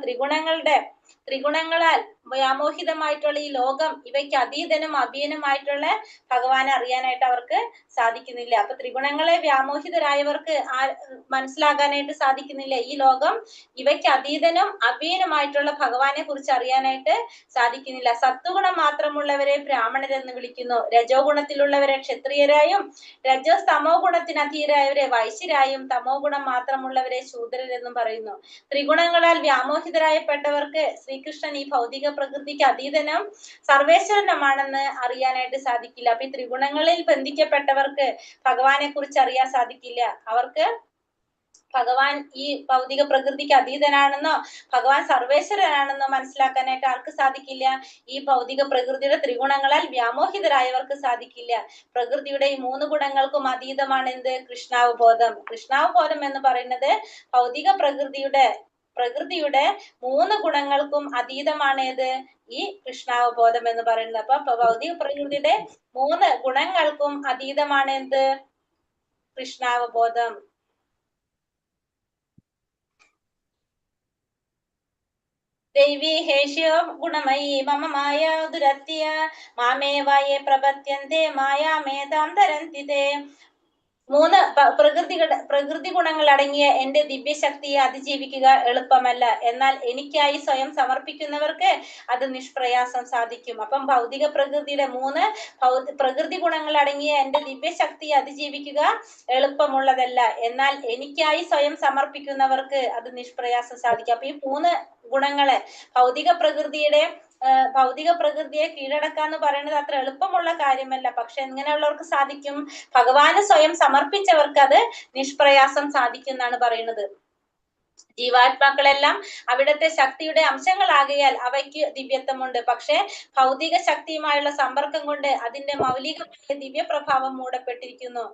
ത്രിഗുണങ്ങളാൽ വ്യാമോഹിതമായിട്ടുള്ള ഈ ലോകം ഇവയ്ക്ക് അതീതനും അവ്യയനുമായിട്ടുള്ള ഭഗവാനെ അറിയാനായിട്ട് അവർക്ക് സാധിക്കുന്നില്ല. അപ്പൊ ത്രിഗുണങ്ങളെ വ്യാമോഹിതരായവർക്ക് മനസ്സിലാകാനായിട്ട് സാധിക്കുന്നില്ല. ഈ ലോകം ഇവയ്ക്ക് അതീതനും അവ്യയനുമായിട്ടുള്ള ഭഗവാനെ കുറിച്ച് അറിയാനായിട്ട് സാധിക്കുന്നില്ല. സത്വഗുണം മാത്രമുള്ളവരെ ബ്രാഹ്മണരെന്ന് വിളിക്കുന്നു. രജോ ഗുണത്തിലുള്ളവരെ ക്ഷത്രിയരായും തമോ ഗുണത്തിന് അധീരായവരെ വൈശ്യരായും തമോ ഗുണം മാത്രമുള്ളവരെ ശൂദ്രരെന്നും പറയുന്നു. ത്രിഗുണങ്ങളാൽ വ്യാമോഹിതരായപ്പെട്ടവർക്ക് ശ്രീകൃഷ്ണൻ ഈ ഭൗതിക പ്രകൃതിക്ക് അതീതനും സർവേശ്വരനുമാണെന്ന് അറിയാനായിട്ട് സാധിക്കില്ല. അപ്പൊ ഈ ത്രിഗുണങ്ങളിൽ ബന്ധിക്കപ്പെട്ടവർക്ക് ഭഗവാനെ കുറിച്ച് അറിയാൻ സാധിക്കില്ല. അവർക്ക് ഭഗവാൻ ഈ ഭൗതിക പ്രകൃതിക്ക് അതീതനാണെന്നോ ഭഗവാൻ സർവേശ്വരനാണെന്നോ മനസ്സിലാക്കാനായിട്ട് ആർക്ക് സാധിക്കില്ല? ഈ ഭൗതിക പ്രകൃതിയുടെ ത്രിഗുണങ്ങളാൽ വ്യാമോഹിതരായവർക്ക് സാധിക്കില്ല. പ്രകൃതിയുടെ ഈ 3 ഗുണങ്ങൾക്കും അതീതമാണ് എന്ത്? കൃഷ്ണാവബോധം. കൃഷ്ണാവബോധം എന്ന് പറയുന്നത് ഭൗതിക പ്രകൃതിയുടെ 3 ഗുണങ്ങൾക്കും അതീതമാണ് ഏത്? ഈ കൃഷ്ണാവബോധം എന്ന് പറയുന്നത്. അപ്പൊ ഭൗതിക പ്രകൃതിയുടെ 3 ഗുണങ്ങൾക്കും അതീതമാണ് എന്ത്? കൃഷ്ണാവബോധം. ദൈവീ ഹേഷ്യോ ഗുണമയീ മമ മായ ദുരത്യ മാമേവായേ പ്രപത്യന്തേ മായാമേതാം തരന്തി തേ. 3 പ്രകൃതി ഗുണങ്ങൾ അടങ്ങിയ എന്റെ ദിവ്യശക്തിയെ അതിജീവിക്കുക എളുപ്പമല്ല. എന്നാൽ എനിക്കായി സ്വയം സമർപ്പിക്കുന്നവർക്ക് അത് നിഷ്പ്രയാസം സാധിക്കും. അപ്പം ഭൗതിക പ്രകൃതിയുടെ 3 പ്രകൃതി ഗുണങ്ങൾ അടങ്ങിയ എന്റെ ദിവ്യശക്തിയെ അതിജീവിക്കുക എളുപ്പമുള്ളതല്ല. എന്നാൽ എനിക്കായി സ്വയം സമർപ്പിക്കുന്നവർക്ക് അത് നിഷ്പ്രയാസം സാധിക്കും. അപ്പൊ ഈ 3 ഗുണങ്ങളെ ഭൗതിക പ്രകൃതിയെ കീഴടക്കാന്ന് പറയുന്നത് അത്ര എളുപ്പമുള്ള കാര്യമല്ല. പക്ഷെ എങ്ങനെയുള്ളവർക്ക് സാധിക്കും? ഭഗവാന് സ്വയം സമർപ്പിച്ചവർക്ക് അത് നിഷ്പ്രയാസം സാധിക്കും എന്നാണ് പറയുന്നത്. ജീവാത്മാക്കളെല്ലാം അവിടുത്തെ ശക്തിയുടെ അംശങ്ങളാകയാൽ അവയ്ക്ക് ദിവ്യത്വമുണ്ട്. പക്ഷെ ഭൗതിക ശക്തിയുമായുള്ള സമ്പർക്കം കൊണ്ട് അതിന്റെ മൗലികമായ ദിവ്യപ്രഭാവം മൂടപ്പെട്ടിരിക്കുന്നു.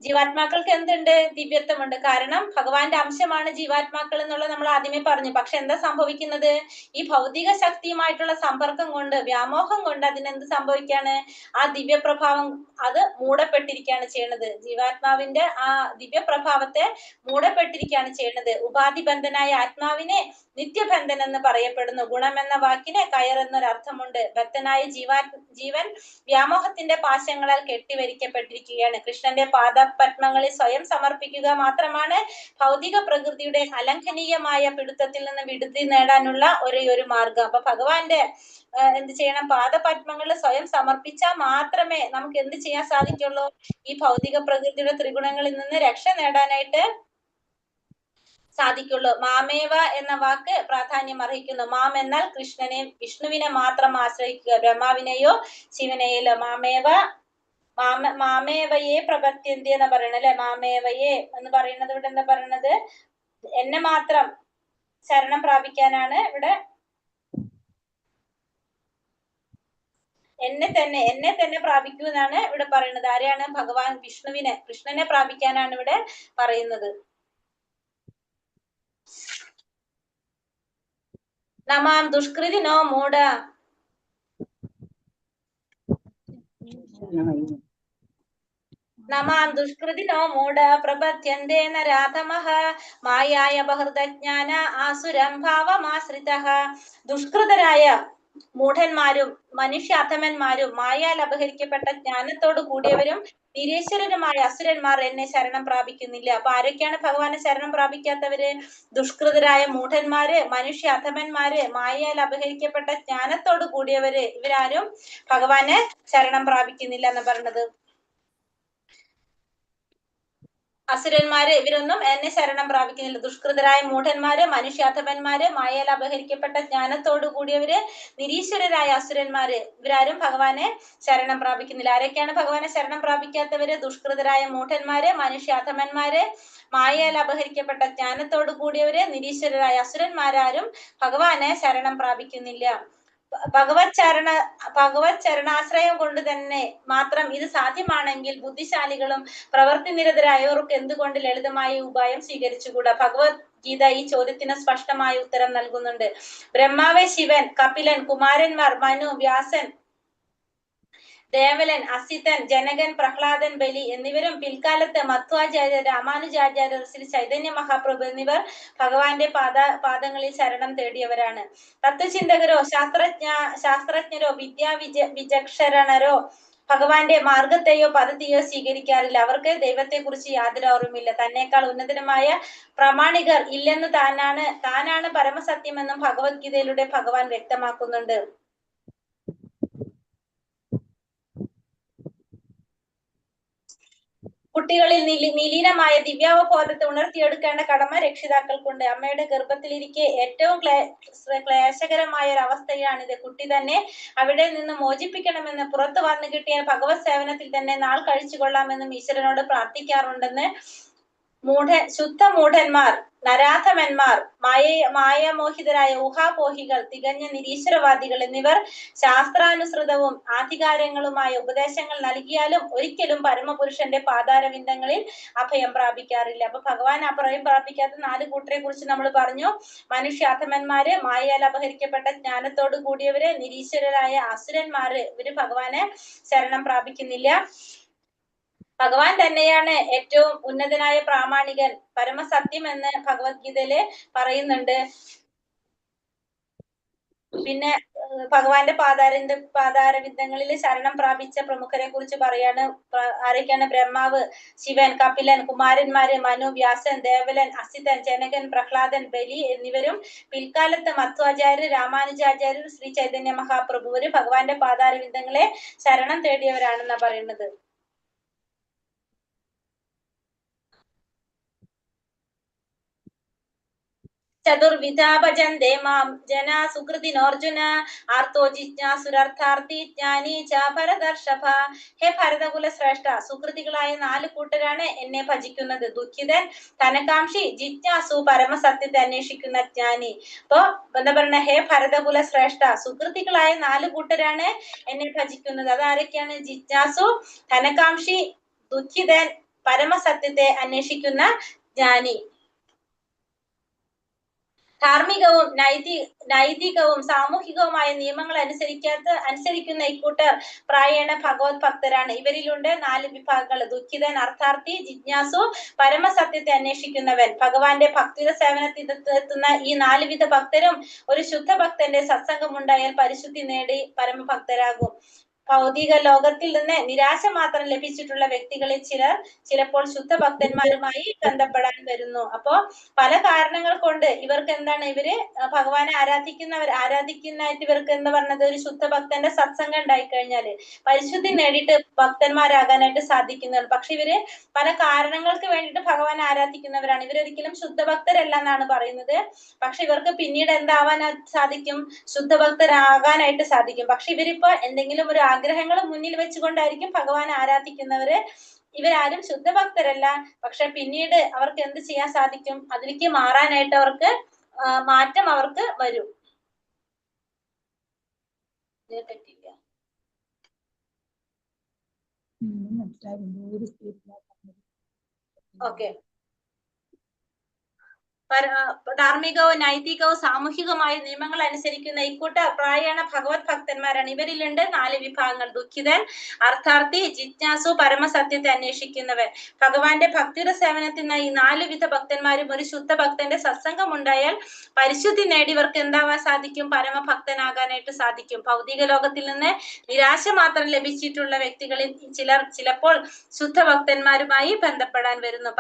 ജീവാത്മാക്കൾക്ക് എന്തുണ്ട്? ദിവ്യത്വമുണ്ട്. കാരണം ഭഗവാന്റെ അംശമാണ് ജീവാത്മാക്കൾ എന്നുള്ളത് നമ്മൾ ആദ്യമേ പറഞ്ഞു. പക്ഷെ എന്താ സംഭവിക്കുന്നത്? ഈ ഭൗതിക ശക്തിയുമായിട്ടുള്ള സമ്പർക്കം കൊണ്ട്, വ്യാമോഹം കൊണ്ട് അതിനെന്ത് സംഭവിക്കാണ്? ആ ദിവ്യപ്രഭാവം അത് മൂടപ്പെട്ടിരിക്കുകയാണ് ചെയ്യുന്നത്. ജീവാത്മാവിന്റെ ആ ദിവ്യപ്രഭാവത്തെ മൂടപ്പെട്ടിരിക്കുകയാണ് ചെയ്യുന്നത്. ഉപാധിബന്ധനായ ആത്മാവിനെ നിത്യബന്ധൻ എന്ന് പറയപ്പെടുന്നു. ഗുണം എന്ന വാക്കിന് കയർ എന്നൊരർത്ഥമുണ്ട്. ബദ്ധനായ ജീവൻ വ്യാമോഹത്തിന്റെ പാശങ്ങളാൽ കെട്ടിവരിക്കപ്പെട്ടിരിക്കുകയാണ്. കൃഷ്ണന്റെ പാദപത്മങ്ങളിൽ സ്വയം സമർപ്പിക്കുക മാത്രമാണ് ഭൗതിക പ്രകൃതിയുടെ അലംഘനീയമായ പിടുത്തത്തിൽ നിന്ന് വിടുതി നേടാനുള്ള ഒരേയൊരു മാർഗം. അപ്പൊ ഭഗവാന്റെ എന്ത് ചെയ്യണം? പാദപത്മങ്ങളിൽ സ്വയം സമർപ്പിച്ചാൽ മാത്രമേ നമുക്ക് എന്ത് ചെയ്യാൻ സാധിക്കുള്ളൂ? ഈ ഭൗതിക പ്രകൃതിയുടെ ത്രിഗുണങ്ങളിൽ നിന്ന് രക്ഷ നേടാനായിട്ട് സാധിക്കുള്ളൂ. മാമേവ എന്ന വാക്ക് പ്രാധാന്യം അർഹിക്കുന്നു. മാം എന്നാൽ കൃഷ്ണനെ, വിഷ്ണുവിനെ മാത്രം ആശ്രയിക്കുക, ബ്രഹ്മാവിനെയോ ശിവനെയോ. മാമേവയെ പ്രപത്യന്തി എന്ന് പറയണത് അല്ലെ? മാമേവയെ എന്ന് പറയുന്നത് ഇവിടെ എന്താ പറയണത്? എന്നെ മാത്രം ശരണം പ്രാപിക്കാനാണ് ഇവിടെ. എന്നെ തന്നെ പ്രാപിക്കൂ എന്നാണ് ഇവിടെ പറയുന്നത്. ആരെയാണ്? ഭഗവാൻ വിഷ്ണുവിനെ, കൃഷ്ണനെ പ്രാപിക്കാനാണ് ഇവിടെ പറയുന്നത്. നമാം ദുഷ്കൃതിനോ മൂഢ നമാം ദുഷ്കൃതിനോ മൂഢ പ്രപദ്യന്തേ നരാധമഃ മായായ ബഹൃതജ്ഞാന ആസുരം ഭാവമാശ്രിതഃ. ദുഷ്കൃതരായ മൂഢന്മാരും മനുഷ്യ അധമന്മാരും മായാൽ അപഹരിക്കപ്പെട്ട ജ്ഞാനത്തോട് കൂടിയവരും നിരീശ്വരരുമായ അസുരന്മാർ എന്നെ ശരണം പ്രാപിക്കുന്നില്ല. അപ്പൊ ആരൊക്കെയാണ് ഭഗവാനെ ശരണം പ്രാപിക്കാത്തവര്? ദുഷ്കൃതരായ മൂഢന്മാര്, മനുഷ്യ അധമന്മാര്, മായയാൽ അപഹരിക്കപ്പെട്ട ജ്ഞാനത്തോട് കൂടിയവര്, ഇവരാരും ഭഗവാനെ ശരണം പ്രാപിക്കുന്നില്ല എന്ന് പറഞ്ഞത്. അസുരന്മാര് ഇവരൊന്നും എന്നെ ശരണം പ്രാപിക്കുന്നില്ല. ദുഷ്കൃതരായ മൂഢന്മാര്, മനുഷ്യാധമന്മാര്, മായയാൽ അപഹരിക്കപ്പെട്ട ജ്ഞാനത്തോടു കൂടിയവര്, നിരീശ്വരരായ അസുരന്മാര്, ഇവരാരും ഭഗവാനെ ശരണം പ്രാപിക്കുന്നില്ല. ആരൊക്കെയാണ് ഭഗവാനെ ശരണം പ്രാപിക്കാത്തവര്? ദുഷ്കൃതരായ മൂഢന്മാര്, മനുഷ്യാധമന്മാര്, മായയാൽ അപഹരിക്കപ്പെട്ട ജ്ഞാനത്തോടു കൂടിയവര്, നിരീശ്വരരായ അസുരന്മാരാരും ഭഗവാനെ ശരണം പ്രാപിക്കുന്നില്ല. ഭഗവത് ചരണാശ്രയം കൊണ്ട് തന്നെ മാത്രം ഇത് സാധ്യമാണെങ്കിൽ ബുദ്ധിശാലികളും പ്രവൃത്തി നിരതരായവർക്ക് എന്തുകൊണ്ട് ലളിതമായ ഉപായം സ്വീകരിച്ചുകൂടാ? ഭഗവത്ഗീത ഈ ചോദ്യത്തിന് സ്പഷ്ടമായ ഉത്തരം നൽകുന്നുണ്ട്. ബ്രഹ്മാവ്, ശിവൻ, കപിലൻ, കുമാരന്മാർ, മനു, വ്യാസൻ, ദേവലൻ, അസിതൻ, ജനകൻ, പ്രഹ്ലാദൻ, ബലി എന്നിവരും പിൽക്കാലത്ത് മധ്വാചാര്യർ, രാമാനുജാചാര്യർ, ശ്രീ ചൈതന്യ മഹാപ്രഭു എന്നിവർ ഭഗവാന്റെ പാദങ്ങളിൽ ശരണം തേടിയവരാണ്. തത്വചിന്തകരോ ശാസ്ത്രജ്ഞരോ വിചക്ഷണരോ ഭഗവാന്റെ മാർഗത്തെയോ പദ്ധതിയോ സ്വീകരിക്കാറില്ല. അവർക്ക് ദൈവത്തെ കുറിച്ച് യാതൊരു ഓർമ്മയില്ല. തന്നെക്കാൾ ഉന്നതമായ പ്രാമാണികർ ഇല്ലെന്ന് താനാണ് പരമസത്യമെന്നും ഭഗവത്ഗീതയിലൂടെ ഭഗവാൻ വ്യക്തമാക്കുന്നുണ്ട്. കുട്ടികളിൽ നിലീനമായ ദിവ്യാവബോധത്തെ ഉണർത്തിയെടുക്കേണ്ട കടമ രക്ഷിതാക്കൾക്കുണ്ട്. അമ്മയുടെ ഗർഭത്തിലിരിക്കെ ഏറ്റവും ക്ലേശകരമായ ഒരു അവസ്ഥയാണിത്. കുട്ടി തന്നെ അവിടെ നിന്ന് മോചിപ്പിക്കണമെന്ന്, പുറത്തു വന്നു കിട്ടിയ ഭഗവത് സേവനത്തിൽ തന്നെ നാൾ കഴിച്ചു കൊള്ളാമെന്നും ഈശ്വരനോട് പ്രാർത്ഥിക്കാറുണ്ടെന്ന് ശുദ്ധ മൂഢന്മാർ, നരാധമന്മാർ, മായാമോഹിതരായ ഊഹാപോഹികൾ, തികഞ്ഞ നിരീശ്വരവാദികൾ എന്നിവർ ശാസ്ത്രാനുസൃതവും ആധികാരങ്ങളുമായ ഉപദേശങ്ങൾ നൽകിയാലും ഒരിക്കലും പരമപുരുഷന്റെ പാതാരവിന്ദങ്ങളിൽ അഭയം പ്രാപിക്കാറില്ല. അപ്പൊ ഭഗവാൻ അഭയം പ്രാപിക്കാത്ത 4 കൂട്ടരെ കുറിച്ച് നമ്മൾ പറഞ്ഞു. മനുഷ്യാധമന്മാര്, മായയാൽ അപഹരിക്കപ്പെട്ട ജ്ഞാനത്തോട് കൂടിയവര്, നിരീശ്വരരായ അസുരന്മാര്, ഇവര് ഭഗവാനെ ശരണം പ്രാപിക്കുന്നില്ല. ഭഗവാൻ തന്നെയാണ് ഏറ്റവും ഉന്നതനായ പ്രാമാണികൻ, പരമസത്യം എന്ന് ഭഗവത്ഗീതയില് പറയുന്നുണ്ട്. പിന്നെ ഭഗവാന്റെ പാതാരവിന്ദങ്ങളിൽ ശരണം പ്രാപിച്ച പ്രമുഖരെ കുറിച്ച് പറയാണ്. ആരൊക്കെയാണ്? ബ്രഹ്മാവ്, ശിവൻ, കപിലൻ, കുമാരന്മാര്, മനു, വ്യാസൻ, ദേവലൻ, അസിതൻ, ജനകൻ, പ്രഹ്ലാദൻ, ബലി എന്നിവരും പിൽക്കാലത്ത് മധ്വാചാര്യർ, രാമാനുജാചാര്യർ, ശ്രീ ചൈതന്യ മഹാപ്രഭുവര് ഭഗവാന്റെ പാതാരവിന്ദങ്ങളെ ശരണം തേടിയവരാണെന്നാ പറയുന്നത്. ചതുർവിധാ ഭജന്തേ മാം ജനാ സുകൃതിനോർജുന ആർത്തോ ജിജ്ഞാസുരർത്ഥാർത്ഥി ജ്ഞാനി ച ഭരതർഷഭ. ഹേ ഭരതകുല ശ്രേഷ്ഠ, സുകൃതികളായ 4 കൂട്ടരാണ് എന്നെ ഭജിക്കുന്നത്. ദുഃഖിതൻ, ധനകാംക്ഷി, ജിജ്ഞാസു, പരമസത്യത്തെ അന്വേഷിക്കുന്ന ജ്ഞാനി. അപ്പൊ എന്താ പറയുക? ഹേ ഭരതകുല ശ്രേഷ്ഠ, സുകൃതികളായ 4 കൂട്ടരാണ് എന്നെ ഭജിക്കുന്നത്. അതാരൊക്കെയാണ്? ജിജ്ഞാസു, ധനകാംക്ഷി, ദുഃഖിതൻ, പരമസത്യത്തെ അന്വേഷിക്കുന്ന ജ്ഞാനി. ധാർമ്മികവും നൈതികവും സാമൂഹികവുമായ നിയമങ്ങൾ അനുസരിക്കുന്ന ഇക്കൂട്ടർ പ്രായേണ ഭഗവത് ഭക്തരാണ്. ഇവരിലുണ്ട് 4 വിഭാഗങ്ങൾ: ദുഃഖിതൻ, അർത്ഥാർത്ഥി, ജിജ്ഞാസു, പരമസത്യത്തെ അന്വേഷിക്കുന്നവൻ. ഭഗവാന്റെ ഭക്തിയുടെ സേവനത്തിൽ എത്തുന്ന ഈ 4 വിധ ഭക്തരും ഒരു ശുദ്ധ ഭക്തന്റെ സത്സംഗം ഉണ്ടായാൽ പരിശുദ്ധി നേടി പരമഭക്തരാകും. ഭൗതിക ലോകത്തിൽ നിന്ന് നിരാശ മാത്രം ലഭിച്ചിട്ടുള്ള വ്യക്തികളിൽ ചിലപ്പോൾ ശുദ്ധ ഭക്തന്മാരുമായി ബന്ധപ്പെടാൻ വരുന്നു. അപ്പോ പല കാരണങ്ങൾ കൊണ്ട് ഇവർക്ക് എന്താണ്, ഇവര് ഭഗവാനെ ആരാധിക്കുന്നതായിട്ട് ഇവർക്ക് എന്താ പറഞ്ഞത്, ഒരു ശുദ്ധ ഭക്തന്റെ സത്സംഗം ഉണ്ടായിക്കഴിഞ്ഞാല് പരിശുദ്ധി നേടിയിട്ട് ഭക്തന്മാരാകാനായിട്ട് സാധിക്കുന്നതാണ്. പക്ഷെ ഇവര് പല കാരണങ്ങൾക്ക് വേണ്ടിയിട്ട് ഭഗവാനെ ആരാധിക്കുന്നവരാണ്. ഇവരൊരിക്കലും ശുദ്ധ ഭക്തരല്ല എന്നാണ് പറയുന്നത്. പക്ഷെ ഇവർക്ക് പിന്നീട് എന്താവാൻ സാധിക്കും? ശുദ്ധഭക്തരാകാനായിട്ട് സാധിക്കും. പക്ഷെ ഇവരിപ്പോ എന്തെങ്കിലും ഒരു ആഗ്രഹങ്ങൾ മുന്നിൽ വെച്ചുകൊണ്ടായിരിക്കും ഭഗവാനെ ആരാധിക്കുന്നവര്. ഇവരാരും ശുദ്ധഭക്തരല്ല. പക്ഷെ പിന്നീട് അവർക്ക് എന്ത് ചെയ്യാൻ സാധിക്കും? അതിലേക്ക് മാറാനായിട്ട് അവർക്ക് മാറ്റം അവർക്ക് വരും. ഓക്കെ. ധാർമ്മികവും നൈതികവും സാമൂഹികവുമായ നിയമങ്ങൾ അനുസരിക്കുന്ന ഇക്കൂട്ട പ്രായണ ഭഗവത് ഭക്തന്മാരാണ്. ഇവരിലുണ്ട് 4 വിഭാഗങ്ങൾ: ദുഃഖിതൻ, അർത്ഥാർത്ഥി, ജിജ്ഞാസു, പരമസത്യത്തെ അന്വേഷിക്കുന്നവൻ. ഭഗവാന്റെ ഭക്തിയുടെ സേവനത്തിനായി ഈ 4 വിധ ഭക്തന്മാരും ഒരു ശുദ്ധ ഭക്തന്റെ സത്സംഗം ഉണ്ടായാൽ പരിശുദ്ധി നേടിയവർക്ക് എന്താവാൻ സാധിക്കും? പരമഭക്തനാകാനായിട്ട് സാധിക്കും. ഭൗതിക ലോകത്തിൽ നിന്ന് നിരാശ മാത്രം ലഭിച്ചിട്ടുള്ള വ്യക്തികളിൽ ചിലപ്പോൾ ശുദ്ധ ഭക്തന്മാരുമായി ബന്ധപ്പെടാൻ വരുന്നു.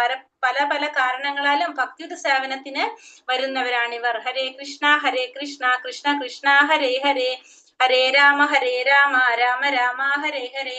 പല പല കാരണങ്ങളാലും ഭക്തിയുടെ സേവനത്തിന് വരുന്നവരാണിവർ. ഹരേ കൃഷ്ണ കൃഷ്ണ കൃഷ്ണ ഹരേ ഹരേ, ഹരേ രാമ രാമ രാമ ഹരേ ഹരേ.